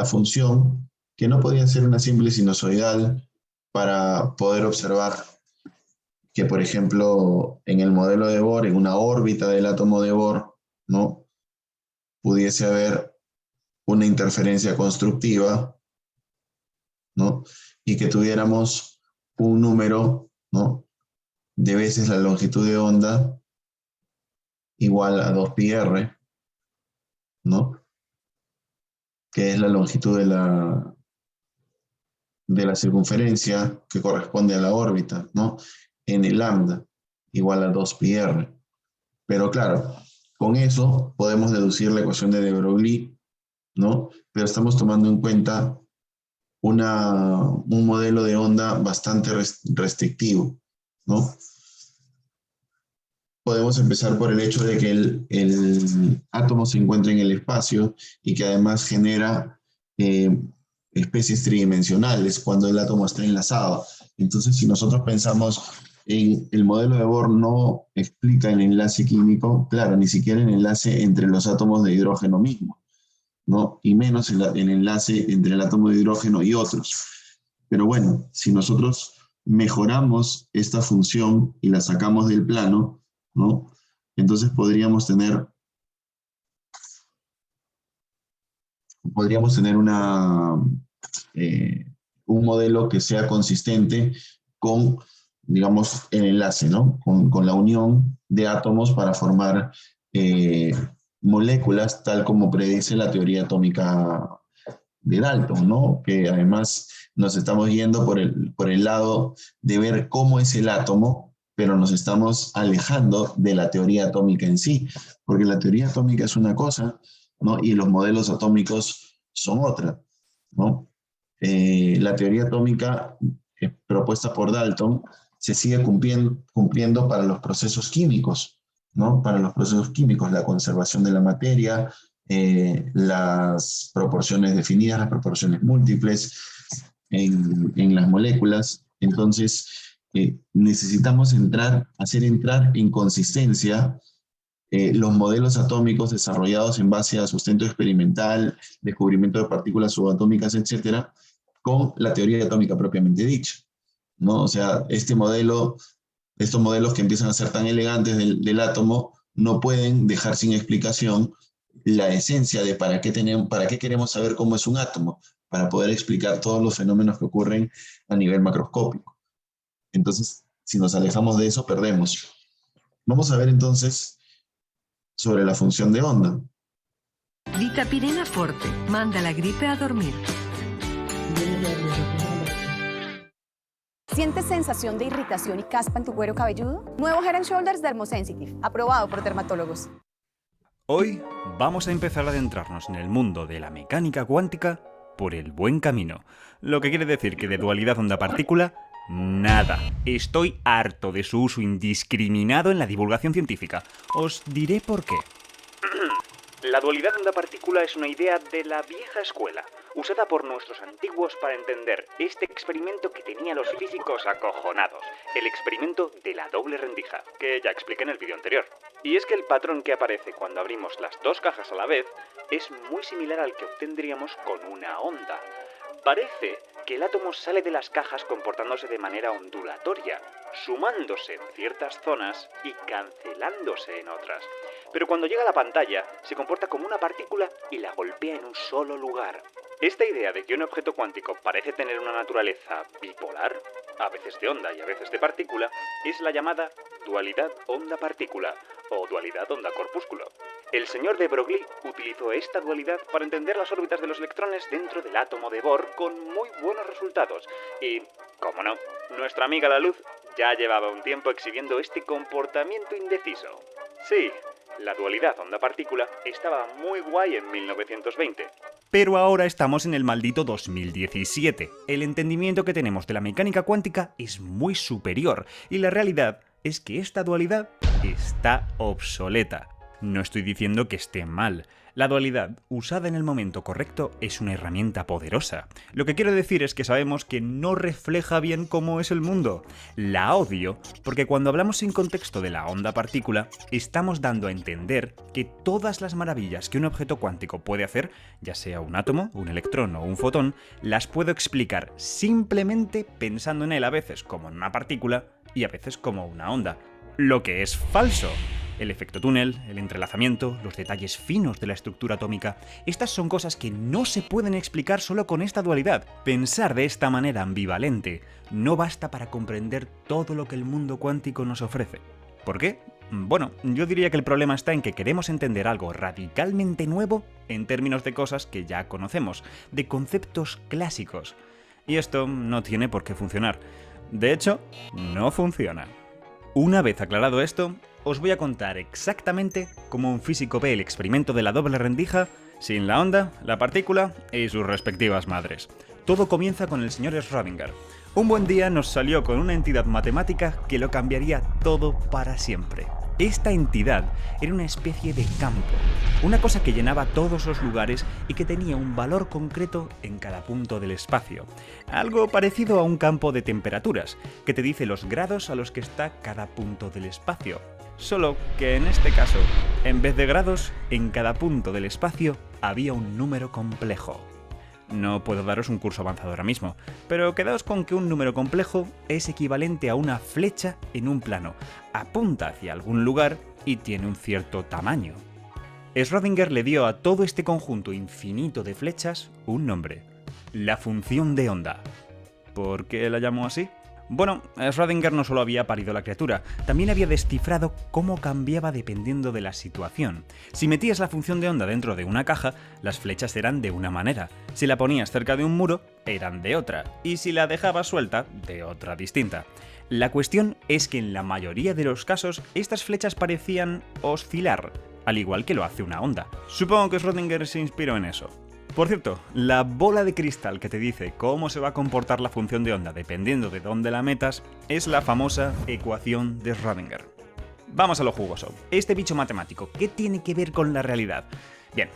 función, que no podía ser una simple sinusoidal, para poder observar que, por ejemplo, en el modelo de Bohr, en una órbita del átomo de Bohr, ¿no? Pudiese haber una interferencia constructiva, ¿no? Y que tuviéramos un número, ¿no?, de veces la longitud de onda igual a 2πr, ¿no?, que es la longitud de la circunferencia que corresponde a la órbita, ¿no? N lambda igual a 2πr. Pero claro, con eso podemos deducir la ecuación de de Broglie, ¿no? Pero estamos tomando en cuenta un modelo de onda bastante restrictivo, ¿no? Podemos empezar por el hecho de que el átomo se encuentra en el espacio y que además genera especies tridimensionales cuando el átomo está enlazado. Entonces, si nosotros pensamos en el modelo de Bohr, no explica el enlace químico, claro, ni siquiera el enlace entre los átomos de hidrógeno mismo, ¿no? Y menos el enlace entre el átomo de hidrógeno y otros. Pero bueno, si nosotros mejoramos esta función y la sacamos del plano, ¿no?, entonces podríamos tener un modelo que sea consistente con, digamos, el enlace, ¿no?, con la unión de átomos para formar moléculas, tal como predice la teoría atómica de Dalton, ¿no?, que además nos estamos yendo por el lado de ver cómo es el átomo, pero nos estamos alejando de la teoría atómica en sí, porque la teoría atómica es una cosa, ¿no?, y los modelos atómicos son otra, ¿no? La teoría atómica propuesta por Dalton se sigue cumpliendo para los procesos químicos, ¿no? Para los procesos químicos, la conservación de la materia, las proporciones definidas, las proporciones múltiples en las moléculas. Entonces, necesitamos hacer entrar en consistencia los modelos atómicos desarrollados en base a sustento experimental, descubrimiento de partículas subatómicas, etcétera, con la teoría atómica propiamente dicha, ¿no? O sea, estos modelos que empiezan a ser tan elegantes del átomo no pueden dejar sin explicación la esencia de para qué queremos saber cómo es un átomo, para poder explicar todos los fenómenos que ocurren a nivel macroscópico. Entonces, si nos alejamos de eso, perdemos. Vamos a ver entonces sobre la función de onda. Vitapirena Forte. Manda la gripe a dormir. ¿Sientes sensación de irritación y caspa en tu cuero cabelludo? Nuevo Head & Shoulders Dermosensitive, aprobado por dermatólogos. Hoy vamos a empezar a adentrarnos en el mundo de la mecánica cuántica por el buen camino. Lo que quiere decir que de dualidad onda-partícula, nada. Estoy harto de su uso indiscriminado en la divulgación científica. Os diré por qué. La dualidad onda-partícula es una idea de la vieja escuela, usada por nuestros antiguos para entender este experimento que tenía a los físicos acojonados, el experimento de la doble rendija, que ya expliqué en el vídeo anterior. Y es que el patrón que aparece cuando abrimos las dos cajas a la vez es muy similar al que obtendríamos con una onda. Parece que el átomo sale de las cajas comportándose de manera ondulatoria, sumándose en ciertas zonas y cancelándose en otras. Pero cuando llega a la pantalla, se comporta como una partícula y la golpea en un solo lugar. Esta idea de que un objeto cuántico parece tener una naturaleza bipolar, a veces de onda y a veces de partícula, es la llamada dualidad onda-partícula o dualidad onda-corpúsculo. El señor de Broglie utilizó esta dualidad para entender las órbitas de los electrones dentro del átomo de Bohr con muy buenos resultados. Y, cómo no, nuestra amiga la luz ya llevaba un tiempo exhibiendo este comportamiento indeciso. Sí, la dualidad onda-partícula estaba muy guay en 1920. Pero ahora estamos en el maldito 2017. El entendimiento que tenemos de la mecánica cuántica es muy superior y la realidad es que esta dualidad está obsoleta. No estoy diciendo que esté mal. La dualidad, usada en el momento correcto, es una herramienta poderosa. Lo que quiero decir es que sabemos que no refleja bien cómo es el mundo. La odio porque cuando hablamos sin contexto de la onda-partícula, estamos dando a entender que todas las maravillas que un objeto cuántico puede hacer, ya sea un átomo, un electrón o un fotón, las puedo explicar simplemente pensando en él a veces como en una partícula y a veces como una onda. Lo que es falso. El efecto túnel, el entrelazamiento, los detalles finos de la estructura atómica, estas son cosas que no se pueden explicar solo con esta dualidad. Pensar de esta manera ambivalente no basta para comprender todo lo que el mundo cuántico nos ofrece. ¿Por qué? Bueno, yo diría que el problema está en que queremos entender algo radicalmente nuevo en términos de cosas que ya conocemos, de conceptos clásicos. Y esto no tiene por qué funcionar. De hecho, no funciona. Una vez aclarado esto, os voy a contar exactamente cómo un físico ve el experimento de la doble rendija sin la onda, la partícula y sus respectivas madres. Todo comienza con el señor Schrödinger. Un buen día nos salió con una entidad matemática que lo cambiaría todo para siempre. Esta entidad era una especie de campo, una cosa que llenaba todos los lugares y que tenía un valor concreto en cada punto del espacio. Algo parecido a un campo de temperaturas, que te dice los grados a los que está cada punto del espacio. Solo que en este caso, en vez de grados, en cada punto del espacio había un número complejo. No puedo daros un curso avanzado ahora mismo, pero quedaos con que un número complejo es equivalente a una flecha en un plano. Apunta hacia algún lugar y tiene un cierto tamaño. Schrödinger le dio a todo este conjunto infinito de flechas un nombre: la función de onda. ¿Por qué la llamó así? Bueno, Schrödinger no solo había parido la criatura, también había descifrado cómo cambiaba dependiendo de la situación. Si metías la función de onda dentro de una caja, las flechas eran de una manera. Si la ponías cerca de un muro, eran de otra. Y si la dejabas suelta, de otra distinta. La cuestión es que en la mayoría de los casos, estas flechas parecían oscilar, al igual que lo hace una onda. Supongo que Schrödinger se inspiró en eso. Por cierto, la bola de cristal que te dice cómo se va a comportar la función de onda dependiendo de dónde la metas es la famosa ecuación de Schrödinger. Vamos a lo jugoso. Este bicho matemático, ¿qué tiene que ver con la realidad? Bien,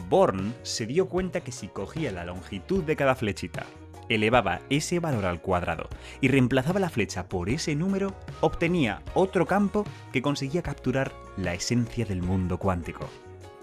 Born se dio cuenta que si cogía la longitud de cada flechita, elevaba ese valor al cuadrado y reemplazaba la flecha por ese número, obtenía otro campo que conseguía capturar la esencia del mundo cuántico.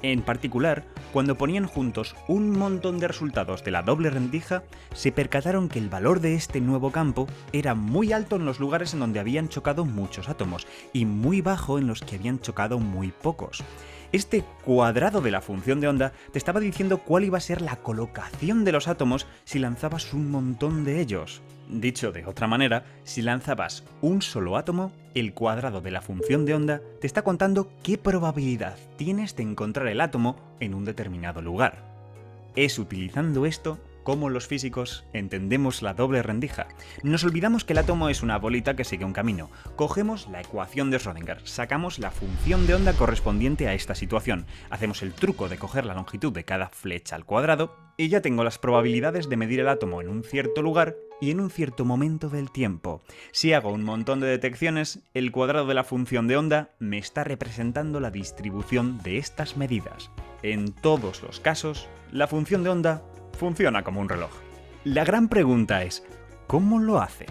En particular, cuando ponían juntos un montón de resultados de la doble rendija, se percataron que el valor de este nuevo campo era muy alto en los lugares en donde habían chocado muchos átomos y muy bajo en los que habían chocado muy pocos. Este cuadrado de la función de onda te estaba diciendo cuál iba a ser la colocación de los átomos si lanzabas un montón de ellos. Dicho de otra manera, si lanzabas un solo átomo, el cuadrado de la función de onda te está contando qué probabilidad tienes de encontrar el átomo en un determinado lugar. Es utilizando esto como los físicos entendemos la doble rendija. Nos olvidamos que el átomo es una bolita que sigue un camino. Cogemos la ecuación de Schrödinger, sacamos la función de onda correspondiente a esta situación, hacemos el truco de coger la longitud de cada flecha al cuadrado y ya tengo las probabilidades de medir el átomo en un cierto lugar y en un cierto momento del tiempo. Si hago un montón de detecciones, el cuadrado de la función de onda me está representando la distribución de estas medidas. En todos los casos, la función de onda funciona como un reloj. La gran pregunta es, ¿cómo lo hace?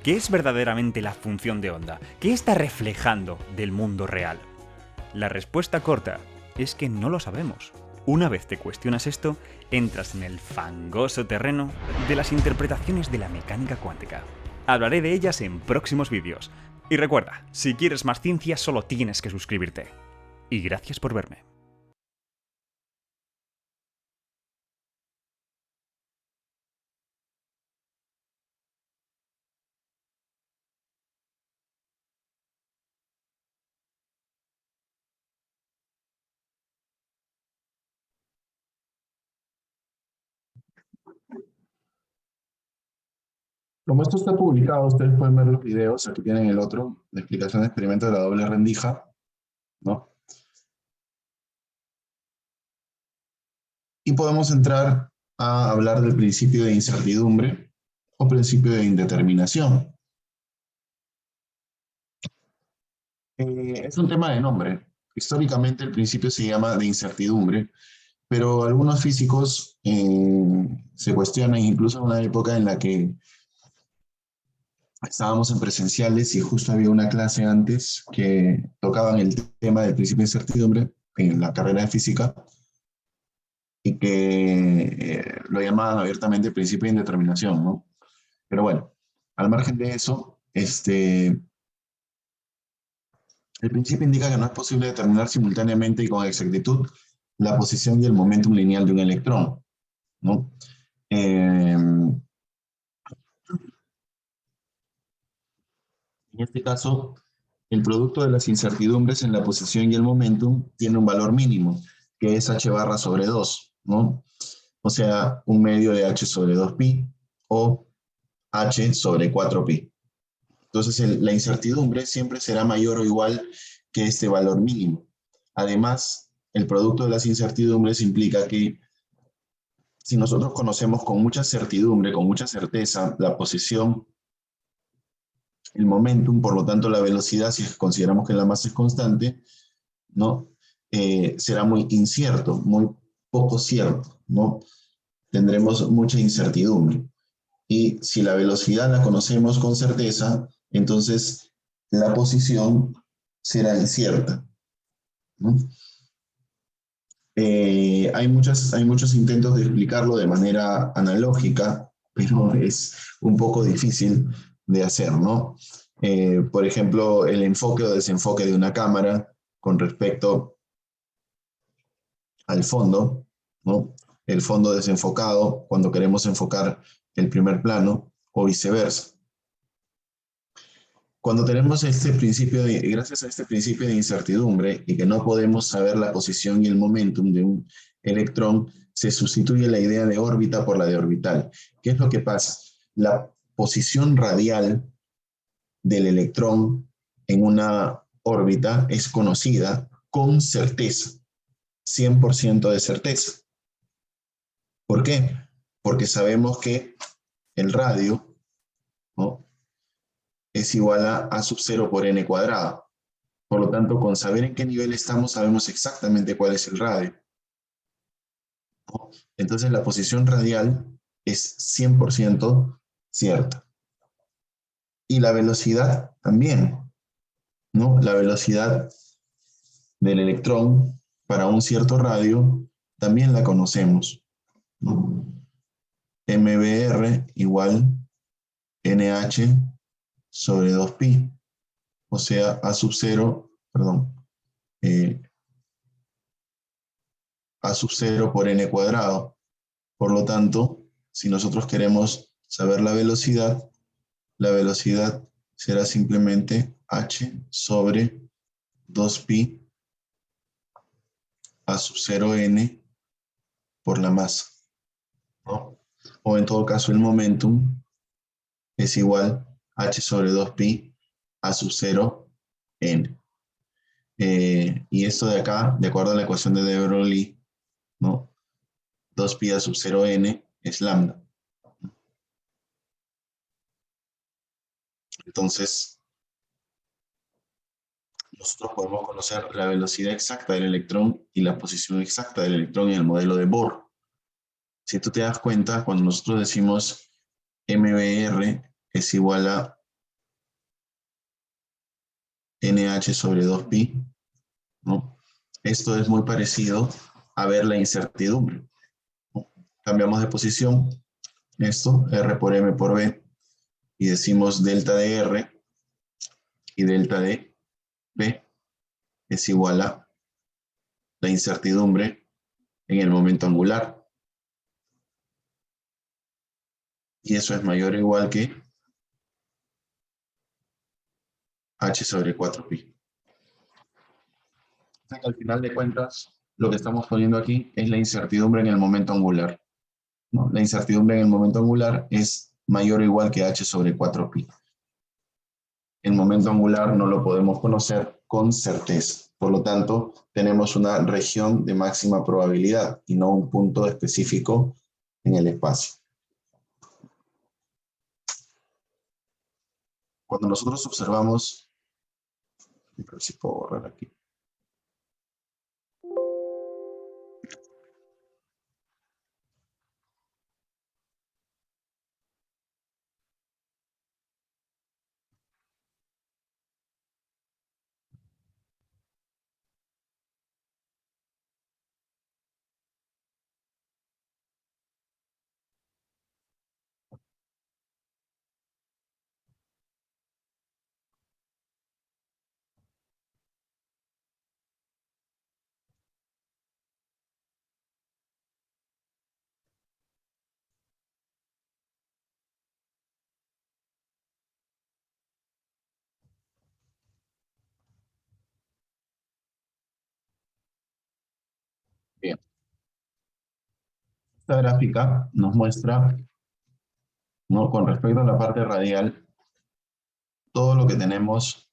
¿Qué es verdaderamente la función de onda? ¿Qué está reflejando del mundo real? La respuesta corta es que no lo sabemos. Una vez te cuestionas esto, entras en el fangoso terreno de las interpretaciones de la mecánica cuántica. Hablaré de ellas en próximos vídeos. Y recuerda, si quieres más ciencia solo tienes que suscribirte. Y gracias por verme. Como esto está publicado, ustedes pueden ver los videos. Aquí tienen el otro, la explicación de experimento de la doble rendija, ¿no? Y podemos entrar a hablar del principio de incertidumbre o principio de indeterminación. Es un tema de nombre. Históricamente el principio se llama de incertidumbre, pero algunos físicos se cuestionan, incluso en una época en la que estábamos en presenciales y justo había una clase antes que tocaban el tema del principio de incertidumbre en la carrera de física y que lo llamaban abiertamente principio de indeterminación, ¿no? Pero bueno, al margen de eso, el principio indica que no es posible determinar simultáneamente y con exactitud la posición y el momentum lineal de un electrón, ¿no? En este caso, el producto de las incertidumbres en la posición y el momentum tiene un valor mínimo, que es h barra sobre 2, ¿no? O sea, un medio de h sobre 2pi o h sobre 4pi. Entonces, la incertidumbre siempre será mayor o igual que este valor mínimo. Además, el producto de las incertidumbres implica que si nosotros conocemos con mucha certidumbre, con mucha certeza, la posición, el momentum, por lo tanto la velocidad, si consideramos que la masa es constante, ¿no? Será muy incierto, muy poco cierto, ¿no? Tendremos mucha incertidumbre. Y si la velocidad la conocemos con certeza, entonces la posición será incierta, ¿no? Hay muchos intentos de explicarlo de manera analógica, pero es un poco difícil de hacer, ¿no? Por ejemplo, el enfoque o desenfoque de una cámara con respecto al fondo, ¿no? El fondo desenfocado cuando queremos enfocar el primer plano o viceversa. Cuando tenemos gracias a este principio de incertidumbre y que no podemos saber la posición y el momentum de un electrón, se sustituye la idea de órbita por la de orbital. ¿Qué es lo que pasa? La posición radial del electrón en una órbita es conocida con certeza, 100% de certeza. ¿Por qué? Porque sabemos que el radio, ¿no?, es igual a A sub 0 por n cuadrado. Por lo tanto, con saber en qué nivel estamos, sabemos exactamente cuál es el radio. ¿no? Entonces la posición radial es 100% cierta. Y la velocidad también, ¿no? La velocidad del electrón para un cierto radio también la conocemos, ¿no? MBR igual NH sobre 2pi, o sea, A sub 0, perdón, A sub 0 por n cuadrado. Por lo tanto, si nosotros queremos saber la velocidad será simplemente h sobre 2pi A sub 0 n por la masa, ¿no? O en todo caso el momentum es igual a h sobre 2pi A sub 0 n. Y esto de acá, de acuerdo a la ecuación de de Broglie, ¿no? 2pi A sub 0 n es lambda. Entonces, nosotros podemos conocer la velocidad exacta del electrón y la posición exacta del electrón en el modelo de Bohr. Si tú te das cuenta, cuando nosotros decimos MBR es igual a NH sobre 2pi, ¿no? Esto es muy parecido a ver la incertidumbre, ¿no? Cambiamos de posición, esto, R por M por B, y decimos delta de R y delta de B es igual a la incertidumbre en el momento angular. Y eso es mayor o igual que H sobre 4pi. O sea que al final de cuentas, lo que estamos poniendo aquí es la incertidumbre en el momento angular, ¿no? La incertidumbre en el momento angular es mayor o igual que H sobre 4pi. El momento angular no lo podemos conocer con certeza. Por lo tanto, tenemos una región de máxima probabilidad y no un punto específico en el espacio. Cuando nosotros observamos, a ver si puedo borrar aquí. Bien. Esta gráfica nos muestra, ¿no? Con respecto a la parte radial, todo lo que tenemos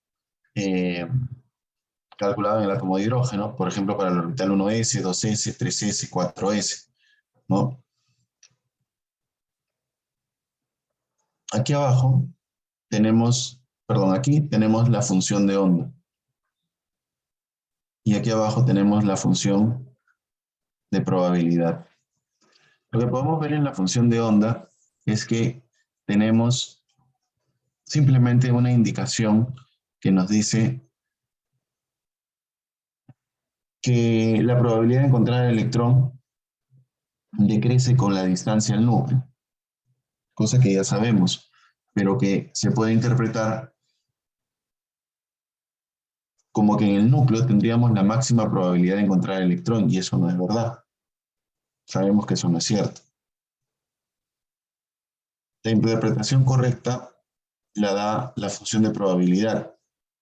calculado en el átomo de hidrógeno, por ejemplo, para el orbital 1s, 2s, 3s, 4s, ¿no? Aquí abajo tenemos, perdón, aquí tenemos la función de onda. Y aquí abajo tenemos la función de probabilidad. Lo que podemos ver en la función de onda es que tenemos simplemente una indicación que nos dice que la probabilidad de encontrar el electrón decrece con la distancia al núcleo, cosa que ya sabemos, pero que se puede interpretar como que en el núcleo tendríamos la máxima probabilidad de encontrar el electrón, y eso no es verdad. Sabemos que eso no es cierto. La interpretación correcta la da la función de probabilidad,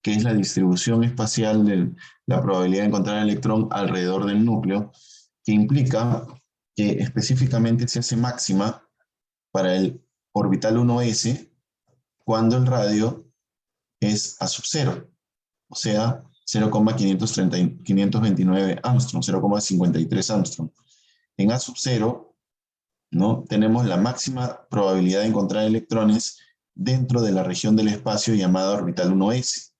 que es la distribución espacial de la probabilidad de encontrar el electrón alrededor del núcleo, que implica que específicamente se hace máxima para el orbital 1s cuando el radio es A sub 0, o sea, 0,529 Armstrong, 0,53 Armstrong. En A sub 0, ¿no? Tenemos la máxima probabilidad de encontrar electrones dentro de la región del espacio llamada orbital 1s.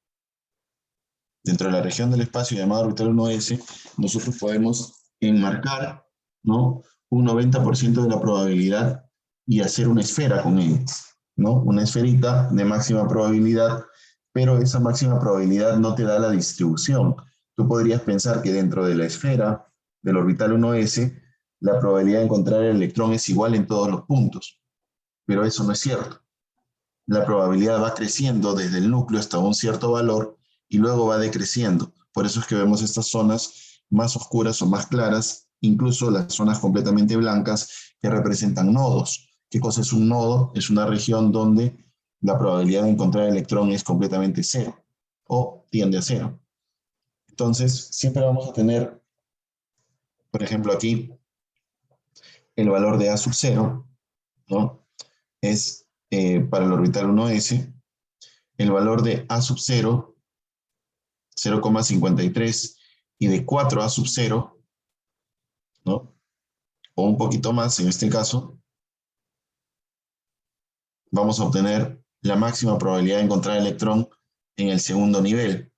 Dentro de la región del espacio llamada orbital 1s, nosotros podemos enmarcar, ¿no? un 90% de la probabilidad y hacer una esfera con ella, ¿no? Una esferita de máxima probabilidad, pero esa máxima probabilidad no te da la distribución. Tú podrías pensar que dentro de la esfera del orbital 1s, la probabilidad de encontrar el electrón es igual en todos los puntos, pero eso no es cierto. La probabilidad va creciendo desde el núcleo hasta un cierto valor y luego va decreciendo. Por eso es que vemos estas zonas más oscuras o más claras, incluso las zonas completamente blancas que representan nodos. ¿Qué cosa es un nodo? Es una región donde la probabilidad de encontrar el electrón es completamente cero o tiende a cero. Entonces, siempre vamos a tener, por ejemplo, aquí, el valor de A sub 0, ¿no? Es para el orbital 1s, el valor de A sub 0, 0,53, y de 4 A sub 0, ¿no? O un poquito más en este caso, vamos a obtener la máxima probabilidad de encontrar el electrón en el segundo nivel.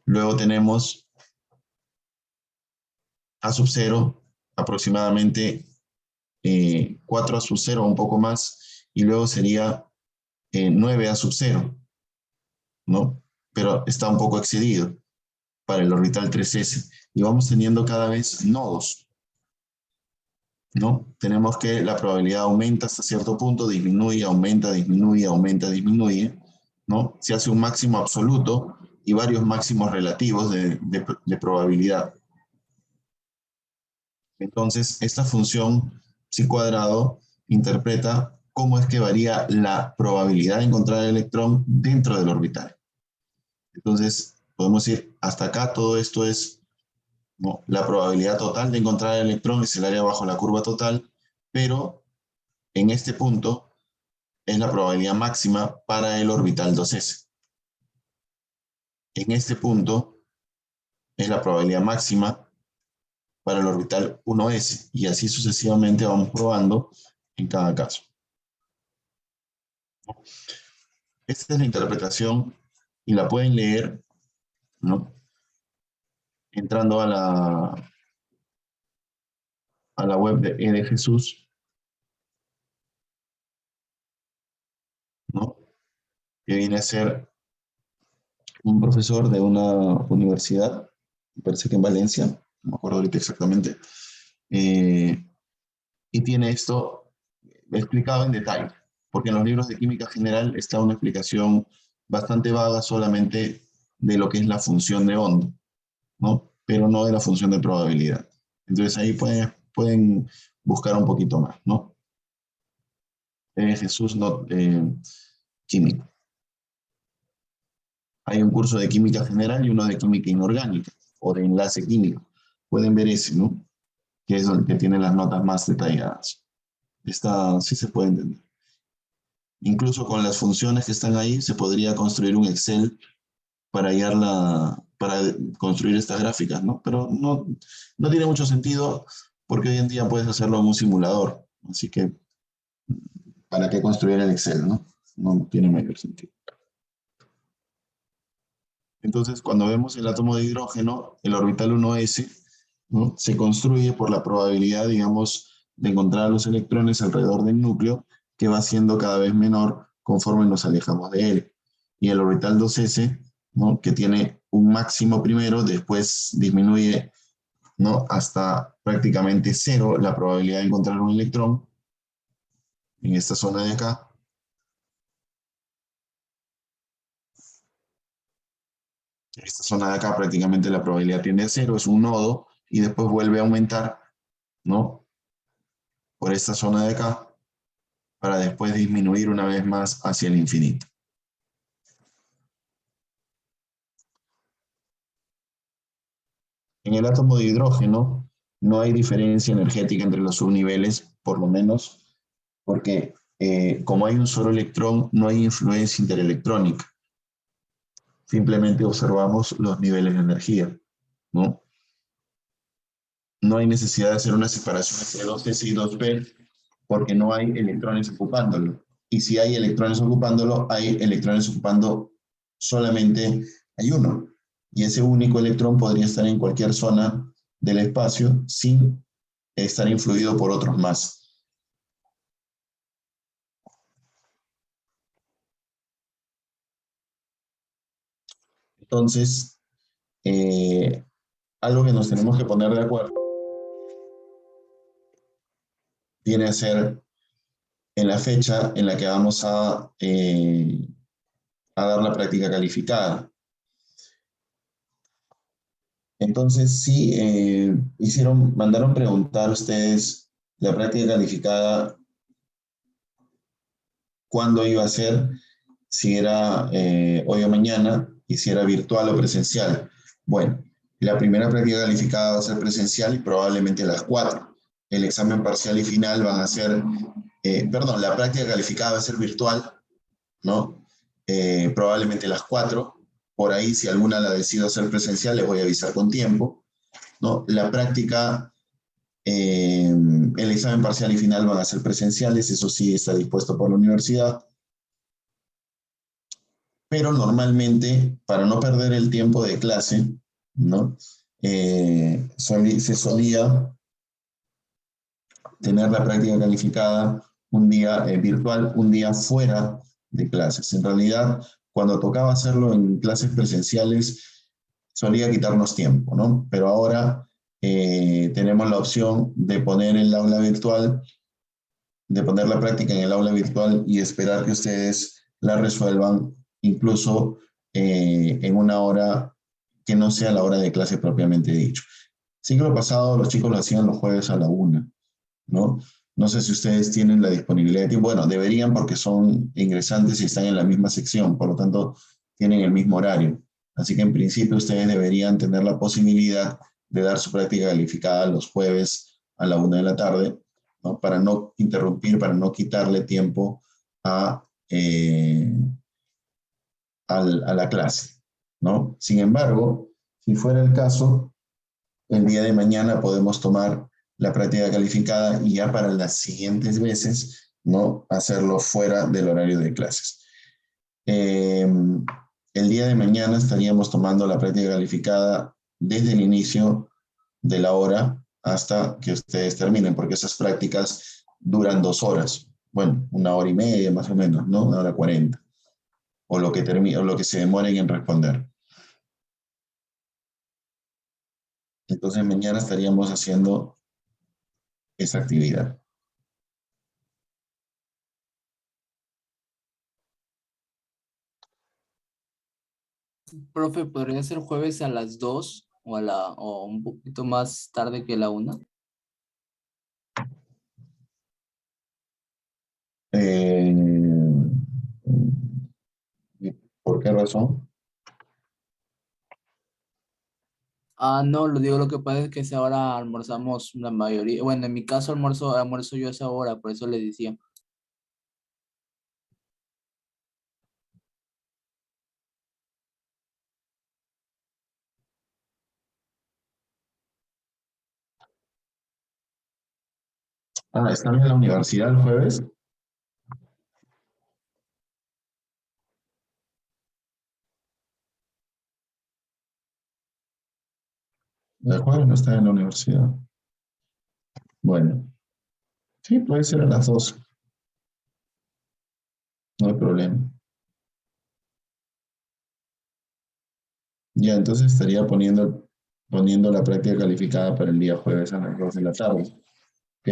Luego tenemos A sub 0, aproximadamente 4 A sub 0, un poco más, y luego sería 9 A sub 0, ¿no? Pero está un poco excedido para el orbital 3s. Y vamos teniendo cada vez nodos, ¿no? Tenemos que la probabilidad aumenta hasta cierto punto, disminuye, aumenta, disminuye, aumenta, disminuye, ¿no? Se hace un máximo absoluto y varios máximos relativos de probabilidad. Entonces, esta función psi cuadrado interpreta cómo es que varía la probabilidad de encontrar el electrón dentro del orbital. Entonces, podemos ir hasta acá, todo esto es, ¿no?, la probabilidad total de encontrar el electrón, es el área bajo la curva total, pero en este punto es la probabilidad máxima para el orbital 2s. En este punto es la probabilidad máxima para el orbital 1s, y así sucesivamente vamos probando en cada caso. Esta es la interpretación y la pueden leer, ¿no?, entrando a la web de E. de Jesús, ¿no?, que viene a ser un profesor de una universidad, me parece que en Valencia, no me acuerdo ahorita exactamente, y tiene esto explicado en detalle, porque en los libros de química general está una explicación bastante vaga solamente de lo que es la función de onda, ¿no?, pero no de la función de probabilidad. Entonces ahí pueden buscar un poquito más, ¿no? Jesús, no, químico. Hay un curso de química general y uno de química inorgánica, o de enlace químico. Pueden ver ese, ¿no?, que es el que tiene las notas más detalladas. Esta sí se puede entender. Incluso con las funciones que están ahí, se podría construir un Excel para construir estas gráficas, ¿no? Pero no tiene mucho sentido porque hoy en día puedes hacerlo en un simulador. Así que, ¿para qué construir el Excel, no? No tiene mayor sentido. Entonces, cuando vemos el átomo de hidrógeno, el orbital 1s, ¿no?, se construye por la probabilidad, digamos, de encontrar los electrones alrededor del núcleo, que va siendo cada vez menor conforme nos alejamos de él. Y el orbital 2s, ¿no?, que tiene un máximo primero, después disminuye, ¿no?, hasta prácticamente cero la probabilidad de encontrar un electrón en esta zona de acá. Esta zona de acá prácticamente la probabilidad tiende a cero, es un nodo, y después vuelve a aumentar, ¿no?, por esta zona de acá, para después disminuir una vez más hacia el infinito. En el átomo de hidrógeno no hay diferencia energética entre los subniveles, por lo menos, porque como hay un solo electrón, no hay influencia interelectrónica. Simplemente observamos los niveles de energía, ¿no? No hay necesidad de hacer una separación entre 2s y 2p, porque no hay electrones ocupándolo. Y si hay electrones ocupándolo, hay electrones ocupando solamente hay uno. Y ese único electrón podría estar en cualquier zona del espacio sin estar influido por otros más. Entonces, algo que nos tenemos que poner de acuerdo viene a ser en la fecha en la que vamos a dar la práctica calificada. Entonces, sí, mandaron preguntar ustedes la práctica calificada, cuándo iba a ser, si era hoy o mañana, y si era virtual o presencial. Bueno, la primera práctica calificada va a ser presencial y probablemente a las 4. El examen parcial y final van a ser, la práctica calificada va a ser virtual, ¿no? Probablemente a las 4. Por ahí, si alguna la decido hacer presencial, les voy a avisar con tiempo, ¿no? La práctica, el examen parcial y final van a ser presenciales, eso sí está dispuesto por la universidad. Pero normalmente, para no perder el tiempo de clase, ¿no? Se solía tener la práctica calificada un día virtual, un día fuera de clases. En realidad, cuando tocaba hacerlo en clases presenciales, solía quitarnos tiempo, ¿no? Pero ahora tenemos la opción de poner el aula virtual, de poner la práctica en el aula virtual y esperar que ustedes la resuelvan incluso en una hora que no sea la hora de clase propiamente dicho. Siglo pasado los chicos lo hacían los jueves a la 1, ¿no? No sé si ustedes tienen la disponibilidad de tiempo. Bueno, deberían porque son ingresantes y están en la misma sección, por lo tanto tienen el mismo horario. Así que en principio ustedes deberían tener la posibilidad de dar su práctica calificada los jueves a la 1 de la tarde, ¿no? Para no interrumpir, para no quitarle tiempo a la clase, ¿no? Sin embargo, si fuera el caso, el día de mañana podemos tomar la práctica calificada y ya para las siguientes veces, ¿no? Hacerlo fuera del horario de clases. El día de mañana estaríamos tomando la práctica calificada desde el inicio de la hora hasta que ustedes terminen, porque esas prácticas duran 2 horas. Bueno, 1 hora y media más o menos, ¿no? 1 hora 40. O lo que se demoren en responder. Entonces mañana estaríamos haciendo esa actividad. Profe, ¿podría ser jueves a las 2 o un poquito más tarde que la 1? ¿Por qué razón? No, lo que pasa es que esa hora almorzamos la mayoría. Bueno, en mi caso almuerzo yo a esa hora, por eso le decía. ¿Están en la universidad el jueves? El jueves no está en la universidad. Bueno, sí, puede ser a las 2. No hay problema. Ya, entonces estaría poniendo la práctica calificada para el día jueves a las 2 de la tarde. ¿Ok?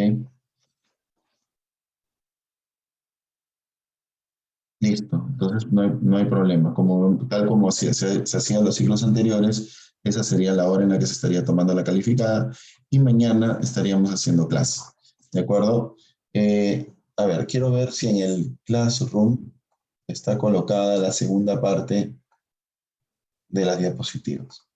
Listo. Entonces no hay problema. Tal como se hacían los ciclos anteriores, esa sería la hora en la que se estaría tomando la calificada y mañana estaríamos haciendo clase. ¿De acuerdo? A ver, quiero ver si en el Classroom está colocada la segunda parte de las diapositivas.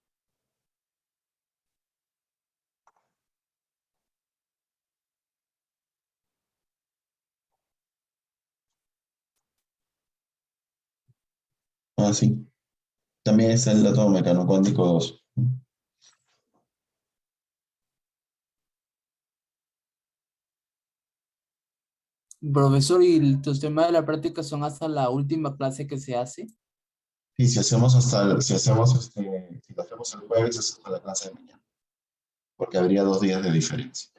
Sí. También está el dato mecánico cuántico 2. Profesor, ¿y los temas de la práctica son hasta la última clase que se hace? Sí, si lo hacemos el jueves, es hasta la clase de mañana. Porque habría 2 días de diferencia.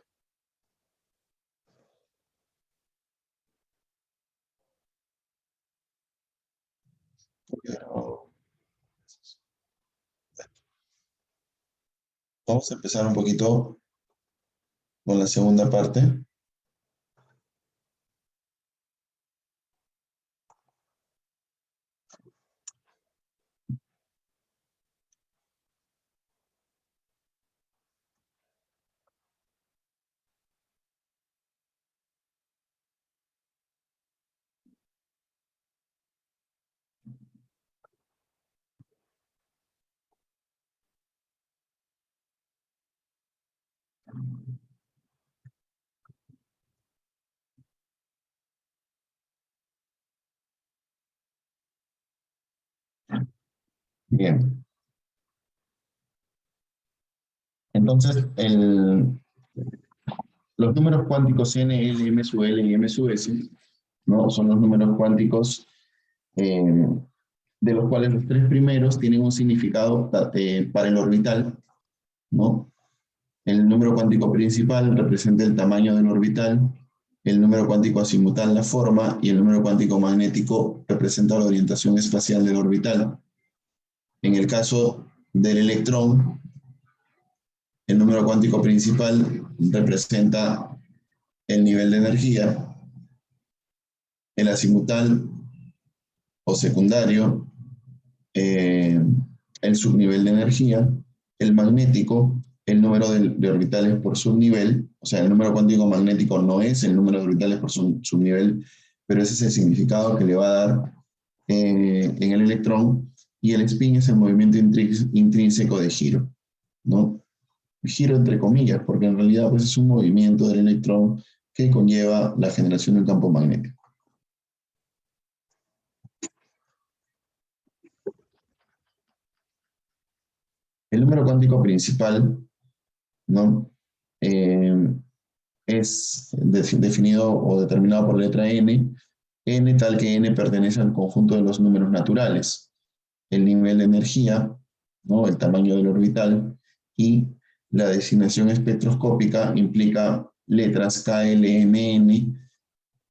Vamos a empezar un poquito con la segunda parte. Bien. Entonces, los números cuánticos n, l, m sub l y m sub s, ¿no? Son los números cuánticos de los cuales los tres primeros tienen un significado para el orbital, ¿no? El número cuántico principal representa el tamaño del orbital, el número cuántico azimutal la forma y el número cuántico magnético representa la orientación espacial del orbital. En el caso del electrón, el número cuántico principal representa el nivel de energía, el azimutal o secundario, el subnivel de energía, el magnético, el número de orbitales por subnivel, o sea, el número cuántico magnético no es el número de orbitales por subnivel, pero ese es el significado que le va a dar en el electrón, y el spin es el movimiento intrínseco de giro, ¿no? Giro entre comillas, porque en realidad pues, es un movimiento del electrón que conlleva la generación del campo magnético. El número cuántico principal, ¿no? Es definido o determinado por la letra n, tal que n pertenece al conjunto de los números naturales, el nivel de energía, ¿no? El tamaño del orbital, y la designación espectroscópica implica letras K, L, M, N,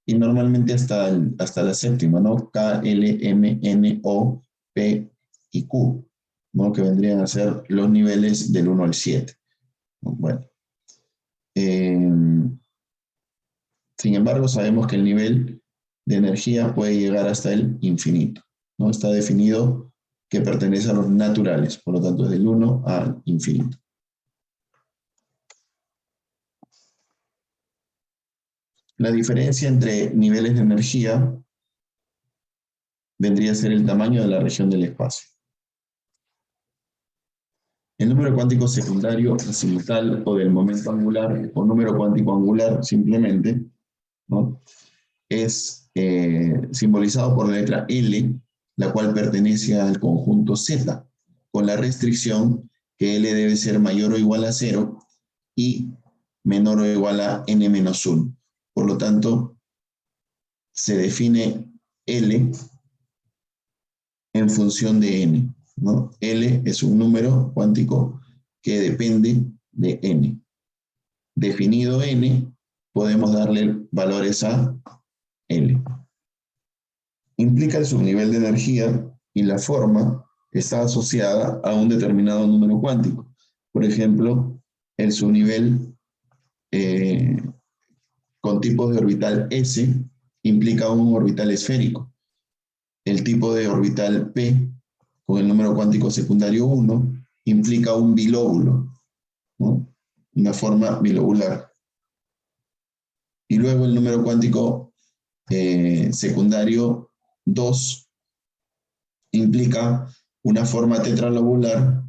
y normalmente hasta la séptima, ¿no? K, L, M, N, O, P y Q, ¿no? Que vendrían a ser los niveles del 1 al 7. Bueno. Sin embargo, sabemos que el nivel de energía puede llegar hasta el infinito, ¿no? Está definido que pertenece a los naturales, por lo tanto es del 1 al infinito. La diferencia entre niveles de energía vendría a ser el tamaño de la región del espacio. El número cuántico secundario, azimutal o del momento angular, o número cuántico angular simplemente, ¿no? Es simbolizado por la letra L, la cual pertenece al conjunto Z, con la restricción que L debe ser mayor o igual a 0 y menor o igual a n menos 1. Por lo tanto, se define L en función de n, ¿no? L es un número cuántico que depende de n. Definido n, podemos darle valores a L. Implica el subnivel de energía y la forma está asociada a un determinado número cuántico. Por ejemplo, el subnivel con tipos de orbital S implica un orbital esférico. El tipo de orbital P con el número cuántico secundario 1 implica un bilóbulo, ¿no? Una forma bilobular. Y luego el número cuántico secundario 2 implica una forma tetralobular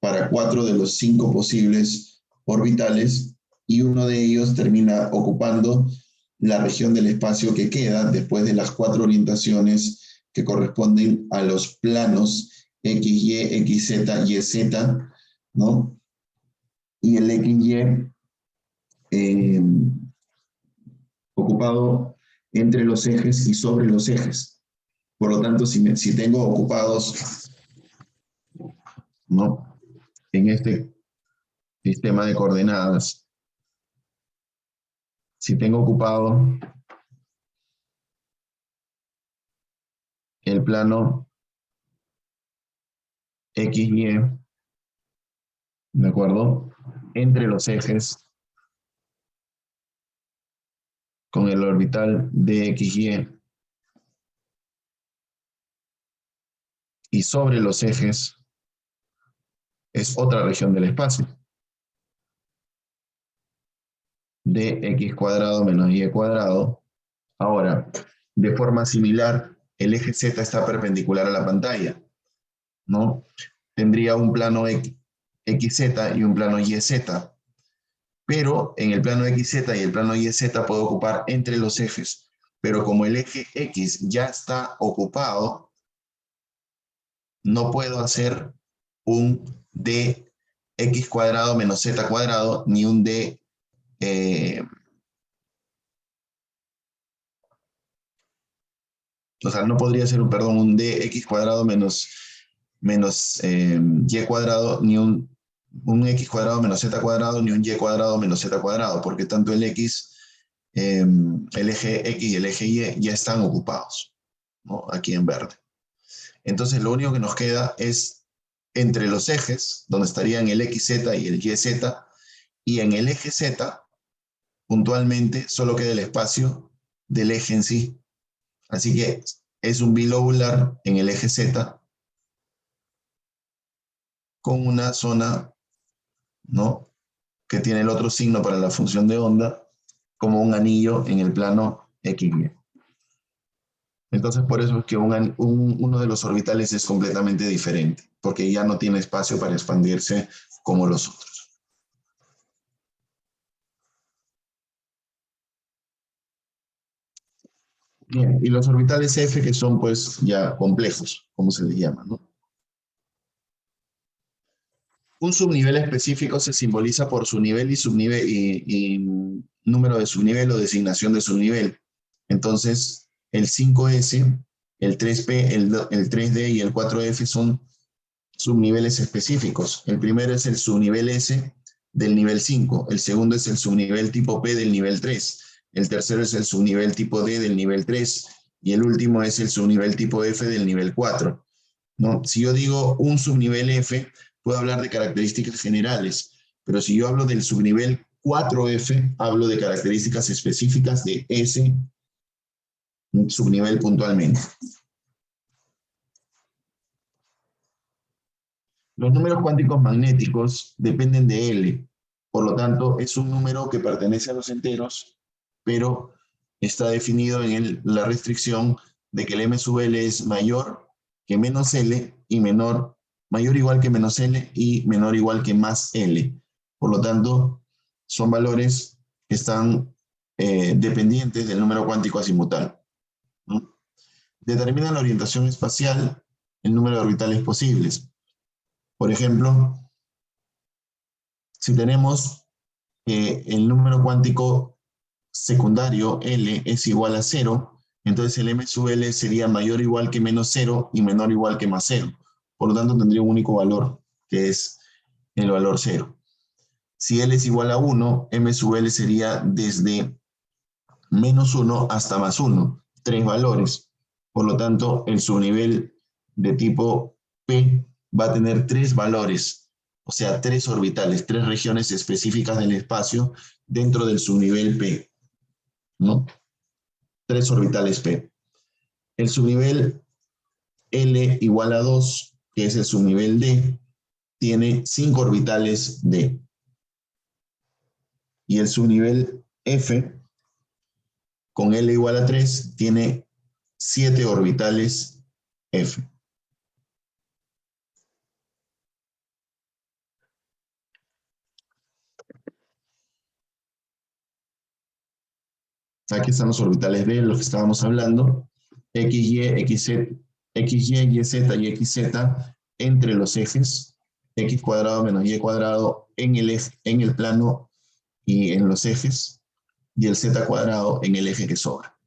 para 4 de los 5 posibles orbitales, y uno de ellos termina ocupando la región del espacio que queda después de las 4 orientaciones que corresponden a los planos XY, XZ, YZ, ¿no? Y el XY ocupado entre los ejes y sobre los ejes. Por lo tanto, si tengo ocupados, ¿no? En este sistema de coordenadas, si tengo ocupado el plano XY, ¿de acuerdo? Entre los ejes con el orbital DXY y sobre los ejes es otra región del espacio. Dx cuadrado menos y cuadrado. Ahora, de forma similar, el eje Z está perpendicular a la pantalla, ¿no? Tendría un plano XZ y un plano YZ, pero en el plano XZ y el plano YZ puedo ocupar entre los ejes, pero como el eje X ya está ocupado, no puedo hacer un dx cuadrado menos z cuadrado, ni un o sea, no podría ser un dx cuadrado menos y cuadrado, ni un x cuadrado menos z cuadrado, ni un y cuadrado menos z cuadrado, porque tanto el x, el eje x y el eje y ya están ocupados, ¿no? Aquí en verde. Entonces lo único que nos queda es entre los ejes, donde estarían el XZ y el YZ, y en el eje Z, puntualmente, solo queda el espacio del eje en sí. Así que es un bilobular en el eje Z con una zona, ¿no?, que tiene el otro signo para la función de onda, como un anillo en el plano XY. Entonces, por eso es que uno de los orbitales es completamente diferente, porque ya no tiene espacio para expandirse como los otros. Bien, y los orbitales F, que son pues ya complejos, como se les llama, ¿no? Un subnivel específico se simboliza por su nivel y subnivel y número de subnivel o designación de subnivel. Entonces, el 5S, el 3P, el 3D y el 4F son subniveles específicos. El primero es el subnivel S del nivel 5, el segundo es el subnivel tipo P del nivel 3, el tercero es el subnivel tipo D del nivel 3 y el último es el subnivel tipo F del nivel 4, ¿no? Si yo digo un subnivel F, puedo hablar de características generales, pero si yo hablo del subnivel 4F, hablo de características específicas de ese subnivel puntualmente. Los números cuánticos magnéticos dependen de L, por lo tanto es un número que pertenece a los enteros, pero está definido en la restricción de que el M sub L es mayor que menos L y mayor o igual que menos L y menor o igual que más L. Por lo tanto, son valores que están dependientes del número cuántico azimutal, ¿no? Determina la orientación espacial, el número de orbitales posibles. Por ejemplo, si tenemos el número cuántico secundario L es igual a 0, entonces el M sub L sería mayor o igual que menos 0 y menor o igual que más 0. Por lo tanto, tendría un único valor, que es el valor 0. Si L es igual a 1, M sub L sería desde menos 1 hasta más 1, 3 valores. Por lo tanto, el subnivel de tipo P va a tener 3 valores, o sea, 3 orbitales, 3 regiones específicas del espacio dentro del subnivel P, ¿no? 3 orbitales P. El subnivel L igual a 2, que es el subnivel D, tiene 5 orbitales D. Y el subnivel F, con L igual a 3, tiene 7 orbitales F. Aquí están los orbitales D, los que estábamos hablando. XY, XZ, XY, YZ y XZ entre los ejes. X cuadrado menos Y cuadrado en el plano y en los ejes. Y el Z cuadrado en el eje que sobra.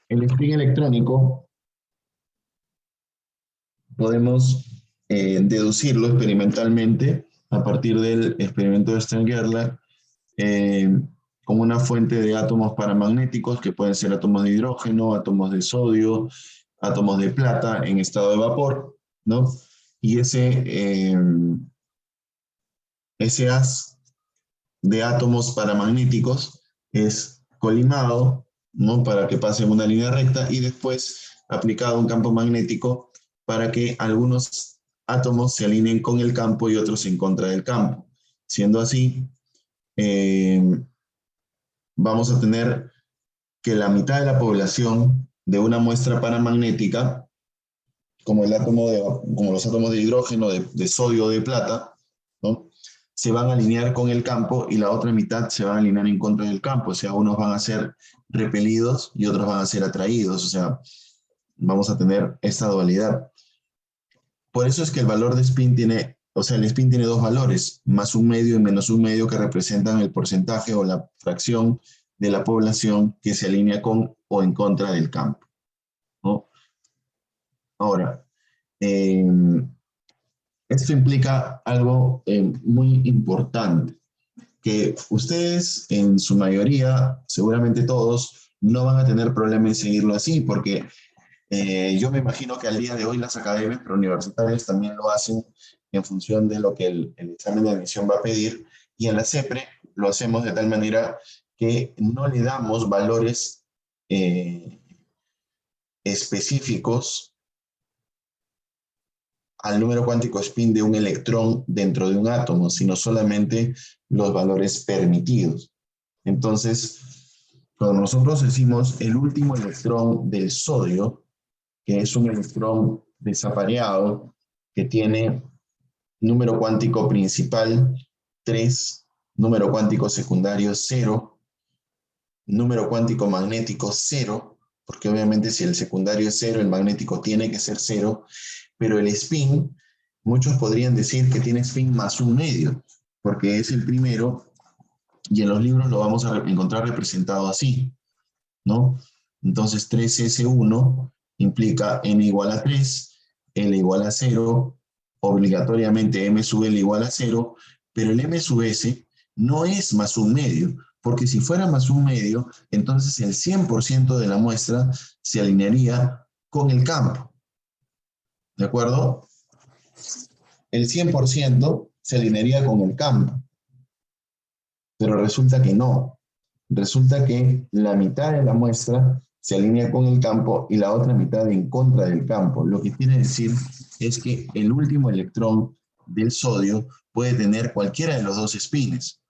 El spin electrónico podemos deducirlo experimentalmente a partir del experimento de Stern-Gerlach con una fuente de átomos paramagnéticos, que pueden ser átomos de hidrógeno, átomos de sodio, átomos de plata en estado de vapor, ¿no? Y ese haz de átomos paramagnéticos es colimado, ¿no? Para que pase en una línea recta y después aplicado un campo magnético para que algunos átomos se alineen con el campo y otros en contra del campo. Siendo así, vamos a tener que la mitad de la población de una muestra paramagnética, como los átomos de hidrógeno, de sodio o de plata, ¿no? Se van a alinear con el campo y la otra mitad se van a alinear en contra del campo. O sea, unos van a ser repelidos y otros van a ser atraídos. O sea, vamos a tener esta dualidad. Por eso es que el valor de spin tiene, o sea, el spin tiene dos valores, más un medio y menos un medio, que representan el porcentaje o la fracción de la población que se alinea con o en contra del campo, ¿no? Ahora, esto implica algo muy importante, que ustedes en su mayoría, seguramente todos, no van a tener problema en seguirlo así, porque yo me imagino que al día de hoy las academias preuniversitarias también lo hacen en función de lo que el examen de admisión va a pedir, y en la CEPRE lo hacemos de tal manera que no le damos valores específicos al número cuántico spin de un electrón dentro de un átomo, sino solamente los valores permitidos. Entonces, cuando nosotros decimos el último electrón del sodio, que es un electrón desapareado, que tiene número cuántico principal 3, número cuántico secundario 0, número cuántico magnético 0, porque obviamente si el secundario es 0, el magnético tiene que ser 0, pero el spin, muchos podrían decir que tiene spin más un medio, porque es el primero, y en los libros lo vamos a encontrar representado así, ¿no? Entonces 3s1 implica n igual a 3, l igual a 0, obligatoriamente m sub l igual a 0, pero el m sub s no es más un medio, porque si fuera más un medio, entonces el 100% de la muestra se alinearía con el campo. ¿De acuerdo? El 100% se alinearía con el campo. Pero resulta que no. Resulta que la mitad de la muestra se alinea con el campo y la otra mitad en contra del campo. Lo que quiere decir es que el último electrón del sodio puede tener cualquiera de los dos spins.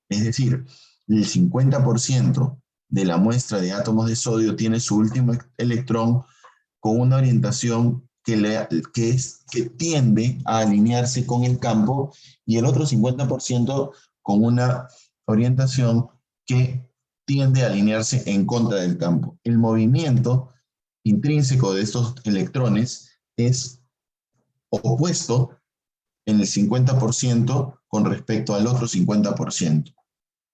Es decir, el 50% de la muestra de átomos de sodio tiene su último electrón con una orientación que tiende a alinearse con el campo, y el otro 50% con una orientación que tiende a alinearse en contra del campo. El movimiento intrínseco de estos electrones es opuesto en el 50% con respecto al otro 50%.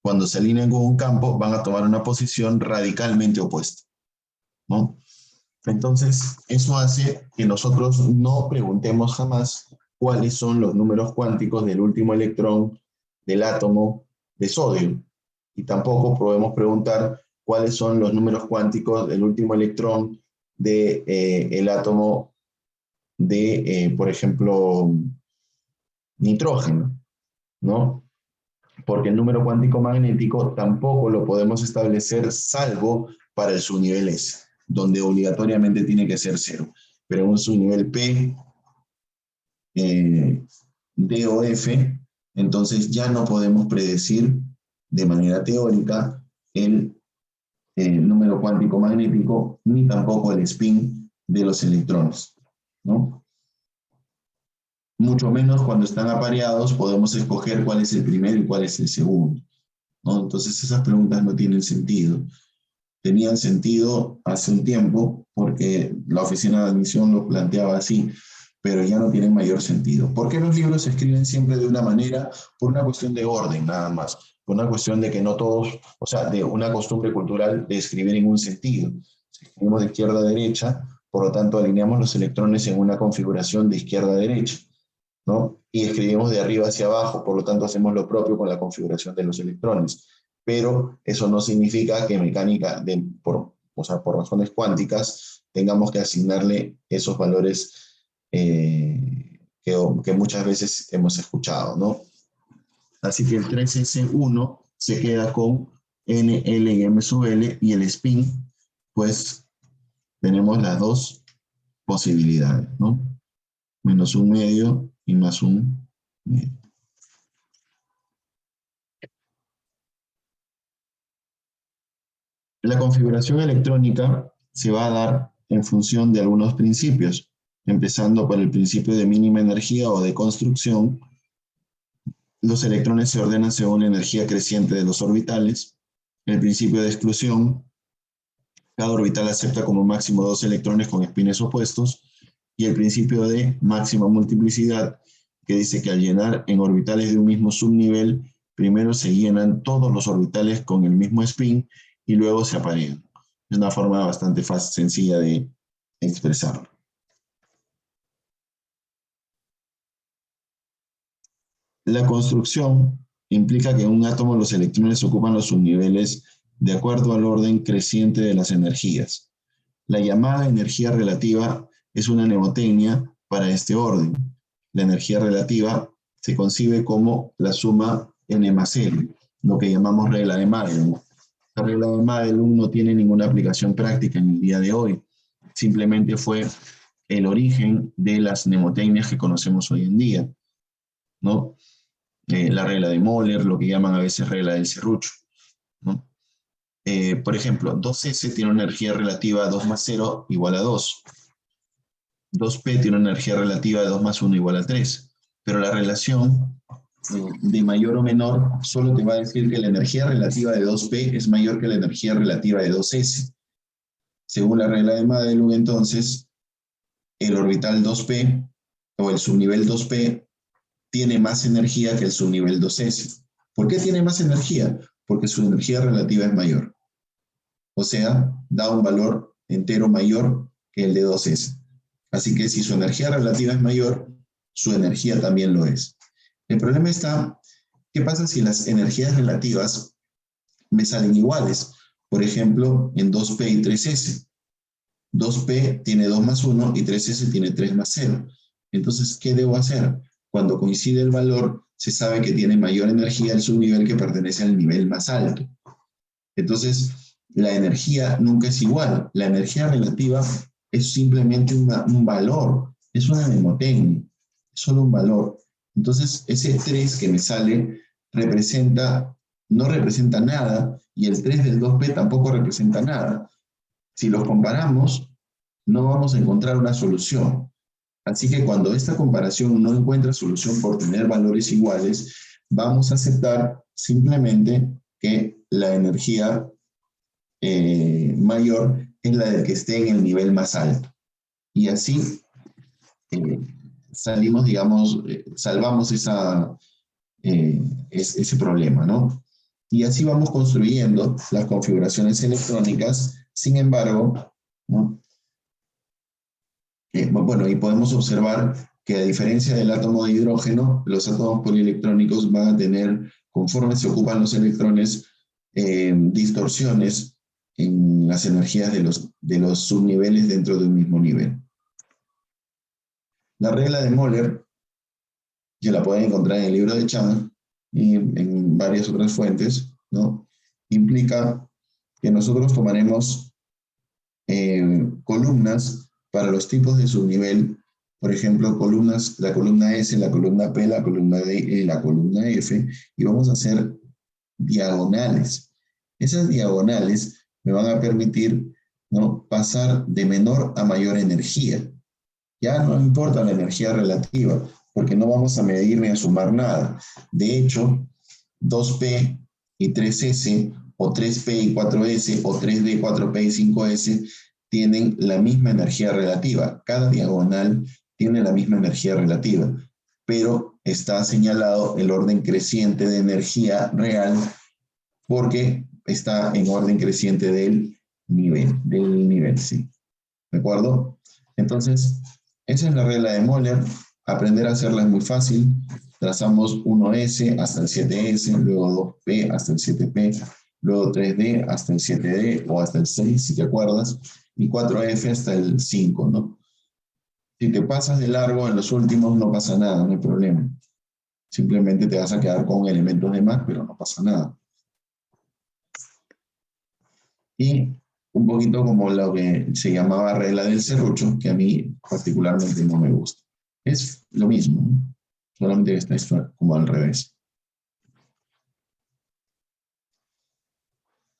Cuando se alinean con un campo, van a tomar una posición radicalmente opuesta, ¿no? Entonces, eso hace que nosotros no preguntemos jamás cuáles son los números cuánticos del último electrón del átomo de sodio. Y tampoco podemos preguntar cuáles son los números cuánticos del último electrón del átomo de, por ejemplo, nitrógeno, ¿no? Porque el número cuántico magnético tampoco lo podemos establecer salvo para el subnivel S, donde obligatoriamente tiene que ser 0. Pero en un subnivel P, D o F, entonces ya no podemos predecir de manera teórica el número cuántico magnético, ni tampoco el spin de los electrones, ¿no? Mucho menos cuando están apareados podemos escoger cuál es el primero y cuál es el segundo, ¿no? Entonces esas preguntas no tienen sentido. Tenían sentido hace un tiempo porque la oficina de admisión lo planteaba así, pero ya no tienen mayor sentido. ¿Por qué los libros se escriben siempre de una manera? Por una cuestión de orden, nada más. Por una cuestión de que no todos, o sea, de una costumbre cultural de escribir en un sentido. Si escribimos de izquierda a derecha, por lo tanto alineamos los electrones en una configuración de izquierda a derecha, ¿no? Y escribimos de arriba hacia abajo, por lo tanto hacemos lo propio con la configuración de los electrones. pero eso no significa que mecánica, por razones cuánticas, tengamos que asignarle esos valores que muchas veces hemos escuchado, ¿no? Así que el 3S1 se queda con NL y M sub L, y el spin, pues tenemos las dos posibilidades, ¿no? Menos un medio y más un medio. La configuración electrónica se va a dar en función de algunos principios, empezando por el principio de mínima energía o de construcción. Los electrones se ordenan según la energía creciente de los orbitales. El principio de exclusión: cada orbital acepta como máximo 2 electrones con espines opuestos. Y el principio de máxima multiplicidad, que dice que al llenar en orbitales de un mismo subnivel, primero se llenan todos los orbitales con el mismo spin y luego se aparean. Es una forma bastante fácil, sencilla de expresarlo. La construcción implica que en un átomo los electrones ocupan los subniveles de acuerdo al orden creciente de las energías. La llamada energía relativa es una mnemotecnia para este orden. La energía relativa se concibe como la suma N más L, lo que llamamos regla de Madelung. La regla de Madelung no tiene ninguna aplicación práctica en el día de hoy. Simplemente fue el origen de las mnemotecnias que conocemos hoy en día, ¿no? La regla de Moller, lo que llaman a veces regla del serrucho, ¿no? Por ejemplo, 2S tiene una energía relativa 2 más 0 igual a 2. 2P tiene una energía relativa de 2 más 1 igual a 3. Pero la relación de mayor o menor solo te va a decir que la energía relativa de 2P es mayor que la energía relativa de 2S. Según la regla de Madelung, entonces, el orbital 2P o el subnivel 2P tiene más energía que el subnivel 2S. ¿Por qué tiene más energía? Porque su energía relativa es mayor. O sea, da un valor entero mayor que el de 2S. Así que si su energía relativa es mayor, su energía también lo es. El problema está, ¿qué pasa si las energías relativas me salen iguales? Por ejemplo, en 2P y 3S. 2P tiene 2 más 1 y 3S tiene 3 más 0. Entonces, ¿qué debo hacer? Cuando coincide el valor, se sabe que tiene mayor energía el subnivel que pertenece al nivel más alto. Entonces, la energía nunca es igual. La energía relativa es simplemente un valor, es una mnemotecnia, es solo un valor. Entonces, ese 3 que me sale no representa nada, y el 3 del 2P tampoco representa nada. Si los comparamos, no vamos a encontrar una solución. Así que cuando esta comparación no encuentra solución por tener valores iguales, vamos a aceptar simplemente que la energía mayor es la del que esté en el nivel más alto. Y así salimos, digamos, salvamos ese problema, ¿no? Y así vamos construyendo las configuraciones electrónicas. Sin embargo, ¿no? Bueno, y podemos observar que a diferencia del átomo de hidrógeno, los átomos polielectrónicos van a tener, conforme se ocupan los electrones, distorsiones en las energías de los subniveles dentro de un mismo nivel. La regla de Moller, que la pueden encontrar en el libro de Chang y en varias otras fuentes, ¿no? Implica que nosotros tomaremos columnas para los tipos de subnivel, por ejemplo, columnas, la columna S, la columna P, la columna D y la columna F, y vamos a hacer diagonales. Esas diagonales me van a permitir, ¿no?, pasar de menor a mayor energía. Ya no importa la energía relativa, porque no vamos a medir ni a sumar nada. De hecho, 2P y 3S, o 3P y 4S, o 3D, 4P y 5S, tienen la misma energía relativa. Cada diagonal tiene la misma energía relativa, pero está señalado el orden creciente de energía real porque está en orden creciente del nivel, ¿sí? ¿De acuerdo? Entonces, esa es la regla de Moller. Aprender a hacerla es muy fácil. trazamos 1s hasta el 7s, luego 2p hasta el 7p, luego 3d hasta el 7d o hasta el 6, si te acuerdas, y 4f hasta el 5, ¿no? Si te pasas de largo en los últimos no pasa nada, no hay problema. Simplemente te vas a quedar con elementos de más, pero no pasa nada. Y un poquito como lo que se llamaba regla del serrucho, que a mí particularmente no me gusta. Es lo mismo, ¿no? Solamente que está esto como al revés.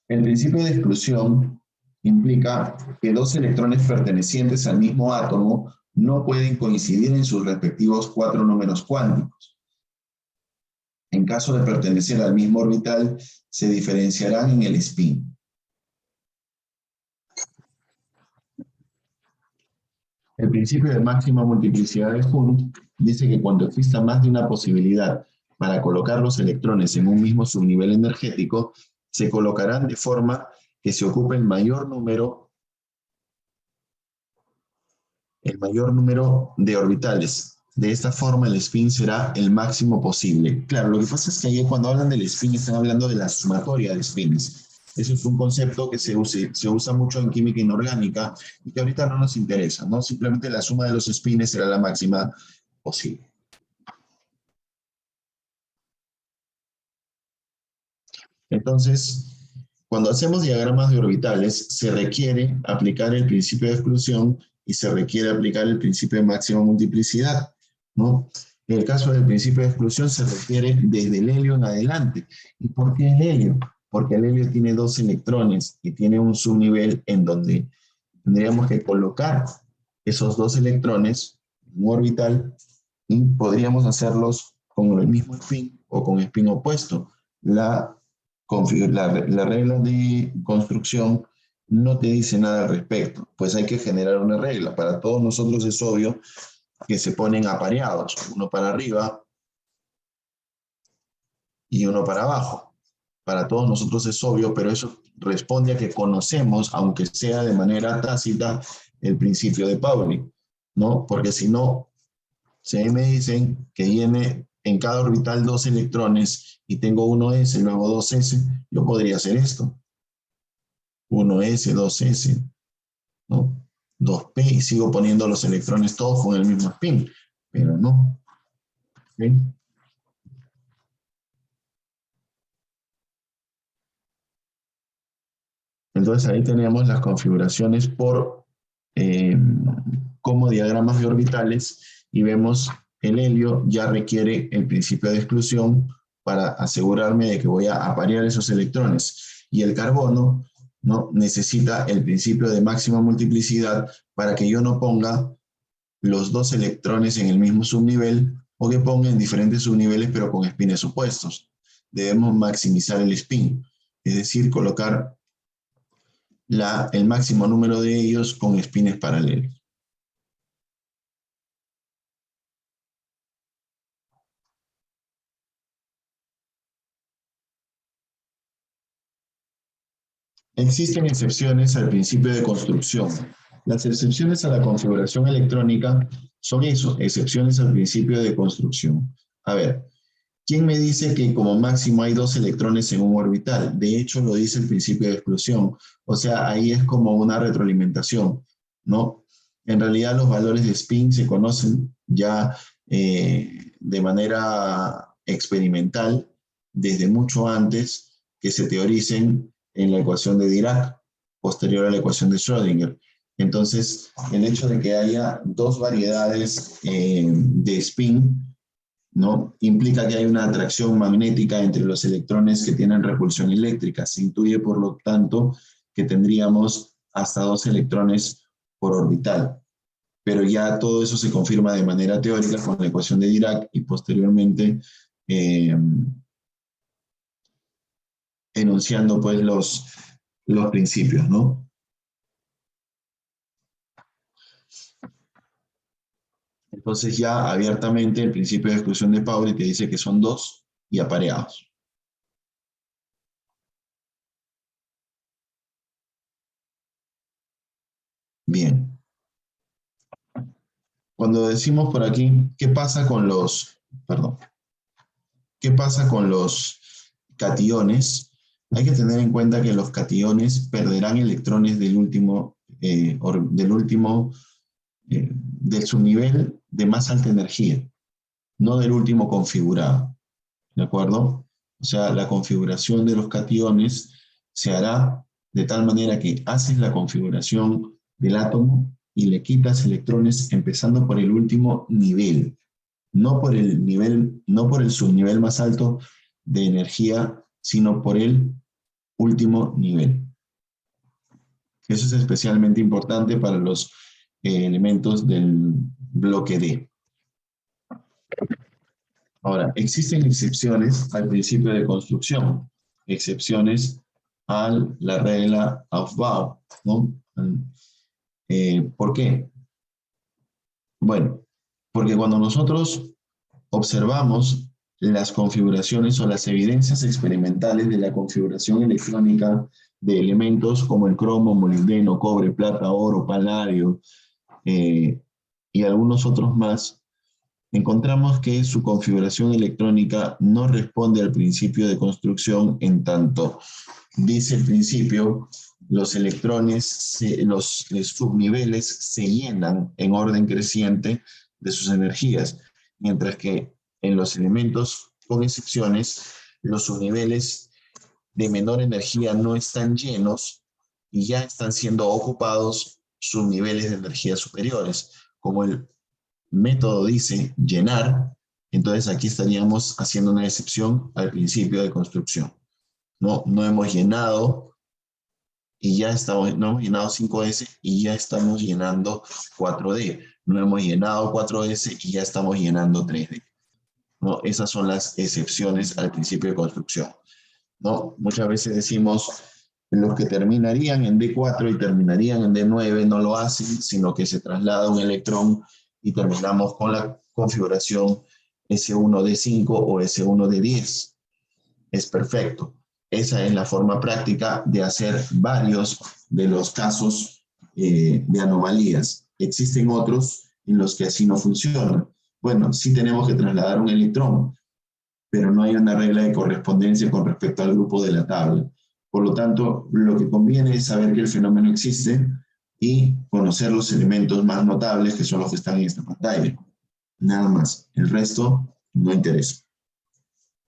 El principio de exclusión implica que dos electrones pertenecientes al mismo átomo no pueden coincidir en sus respectivos 4 números cuánticos. En caso de pertenecer al mismo orbital, se diferenciarán en el spin. El principio de máxima multiplicidad de Hund dice que cuando exista más de una posibilidad para colocar los electrones en un mismo subnivel energético, se colocarán de forma que se ocupe el mayor número de orbitales. De esta forma, el spin será el máximo posible. Claro, lo que pasa es que ahí cuando hablan del spin están hablando de la sumatoria de spins. Eso es un concepto que se usa mucho en química inorgánica y que ahorita no nos interesa, ¿no? Simplemente la suma de los spins será la máxima posible. Entonces, cuando hacemos diagramas de orbitales, se requiere aplicar el principio de exclusión y se requiere aplicar el principio de máxima multiplicidad, ¿no? En el caso del principio de exclusión se requiere desde el helio en adelante. ¿Y por qué el helio? Porque el helio tiene 2 electrones y tiene un subnivel en donde tendríamos que colocar esos 2 electrones en un orbital y podríamos hacerlos con el mismo spin o con spin opuesto. La regla de construcción no te dice nada al respecto, pues hay que generar una regla. Para todos nosotros es obvio que se ponen apareados, uno para arriba y uno para abajo. Para todos nosotros es obvio, pero eso responde a que conocemos, aunque sea de manera tácita, el principio de Pauli, ¿no? Porque si no, si a mí me dicen que viene en cada orbital 2 electrones y tengo 1s, luego 2s, yo podría hacer esto. 1s, 2s, ¿no? 2p y sigo poniendo los electrones todos con el mismo spin, pero no. ¿Sí? Entonces ahí tenemos las configuraciones por como diagramas de orbitales y vemos el helio ya requiere el principio de exclusión para asegurarme de que voy a aparear esos electrones. Y el carbono, ¿no?, necesita el principio de máxima multiplicidad para que yo no ponga los 2 electrones en el mismo subnivel o que ponga en diferentes subniveles pero con spines opuestos. Debemos maximizar el spin, es decir, colocar el máximo número de ellos con spines paralelos. Existen excepciones al principio de construcción. Las excepciones a la configuración electrónica son eso, excepciones al principio de construcción. A ver, ¿quién me dice que como máximo hay 2 electrones en un orbital? De hecho, lo dice el principio de exclusión. O sea, ahí es como una retroalimentación, ¿no? En realidad los valores de spin se conocen ya de manera experimental desde mucho antes que se teoricen en la ecuación de Dirac, posterior a la ecuación de Schrödinger. Entonces, el hecho de que haya 2 variedades de spin, ¿no?, implica que hay una atracción magnética entre los electrones que tienen repulsión eléctrica. Se intuye, por lo tanto, que tendríamos hasta 2 electrones por orbital. Pero ya todo eso se confirma de manera teórica con la ecuación de Dirac y posteriormente enunciando pues los principios, ¿no? Entonces ya abiertamente el principio de exclusión de Pauli te dice que son 2 y apareados. Bien. Cuando decimos por aquí, ¿qué pasa con los... Perdón. ¿qué pasa con los cationes? Hay que tener en cuenta que los cationes perderán electrones del subnivel de más alta energía, no del último configurado, ¿de acuerdo? O sea, la configuración de los cationes se hará de tal manera que haces la configuración del átomo y le quitas electrones empezando por el último nivel, no por el subnivel más alto de energía, sino por el último nivel. Eso es especialmente importante para los elementos del bloque D. Ahora, existen excepciones al principio de construcción, excepciones a la regla Aufbau, ¿no? ¿Por qué? Bueno, porque cuando nosotros observamos las configuraciones o las evidencias experimentales de la configuración electrónica de elementos como el cromo, molibdeno, cobre, plata, oro, paladio y algunos otros más, encontramos que su configuración electrónica no responde al principio de construcción en tanto, dice el principio, los electrones, los subniveles se llenan en orden creciente de sus energías, mientras que en los elementos, con excepciones, los subniveles de menor energía no están llenos y ya están siendo ocupados subniveles de energía superiores. Como el método dice llenar, entonces aquí estaríamos haciendo una excepción al principio de construcción. No hemos llenado y ya estamos, no hemos llenado 5S y ya estamos llenando 4D. No hemos llenado 4S y ya estamos llenando 3D. ¿No? Esas son las excepciones al principio de construcción, ¿no? Muchas veces decimos los que terminarían en D4 y terminarían en D9 no lo hacen, sino que se traslada un electrón y terminamos con la configuración S1D5 o S1D10. Es perfecto. Esa es la forma práctica de hacer varios de los casos de anomalías. Existen otros en los que así no funciona. Bueno, sí tenemos que trasladar un electrón, pero no hay una regla de correspondencia con respecto al grupo de la tabla. Por lo tanto, lo que conviene es saber que el fenómeno existe y conocer los elementos más notables, que son los que están en esta pantalla. Nada más. El resto no interesa.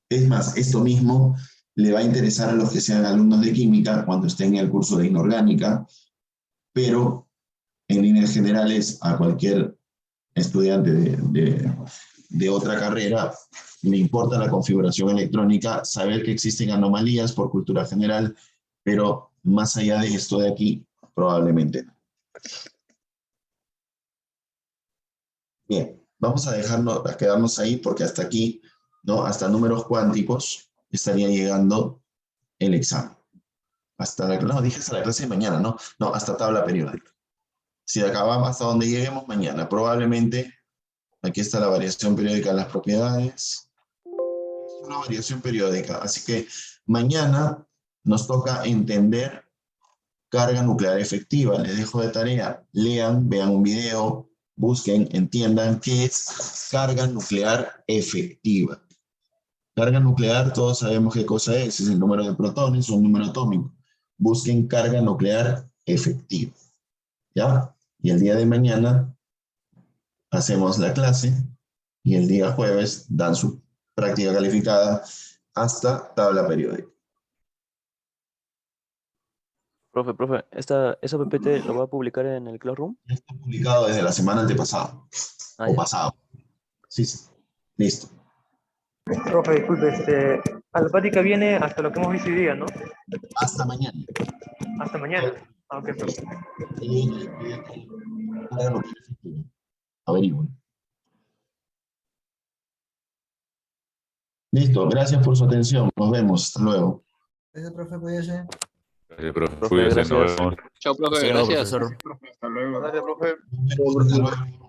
Es más, esto mismo le va a interesar a los que sean alumnos de química cuando estén en el curso de inorgánica, pero en líneas generales a cualquier estudiante de otra carrera le importa la configuración electrónica, saber que existen anomalías por cultura general, pero más allá de esto de aquí, probablemente no. Bien, vamos a quedarnos ahí porque hasta aquí, ¿no? Hasta números cuánticos estaría llegando el examen. Dije hasta la clase de mañana, ¿no? No, hasta tabla periódica. Si acabamos hasta donde lleguemos mañana, probablemente, aquí está la variación periódica de las propiedades. Es una variación periódica, así que mañana nos toca entender carga nuclear efectiva. Les dejo de tarea, lean, vean un video, busquen, entiendan qué es carga nuclear efectiva. Carga nuclear, todos sabemos qué cosa es el número de protones o un número atómico. Busquen carga nuclear efectiva. ¿Ya? Y el día de mañana hacemos la clase y el día jueves dan su práctica calificada hasta tabla periódica. Profe, ¿esa PPT lo va a publicar en el Classroom? Está publicado desde la semana antepasada. O Ya. pasado. Sí. Listo. Profe, disculpe, alopática viene hasta lo que hemos visto hoy día, ¿no? Hasta mañana. Hasta mañana. Ah, ok, profe. Averigüen. Listo, gracias por su atención. Nos vemos. Hasta luego. Ese profe puede ser. Gracias, profe. Profe, Cuídese, nos gracias. vemos. Chao, profe. Hasta luego, Gracias. profesor. Hasta luego. Gracias, profe. Hasta luego.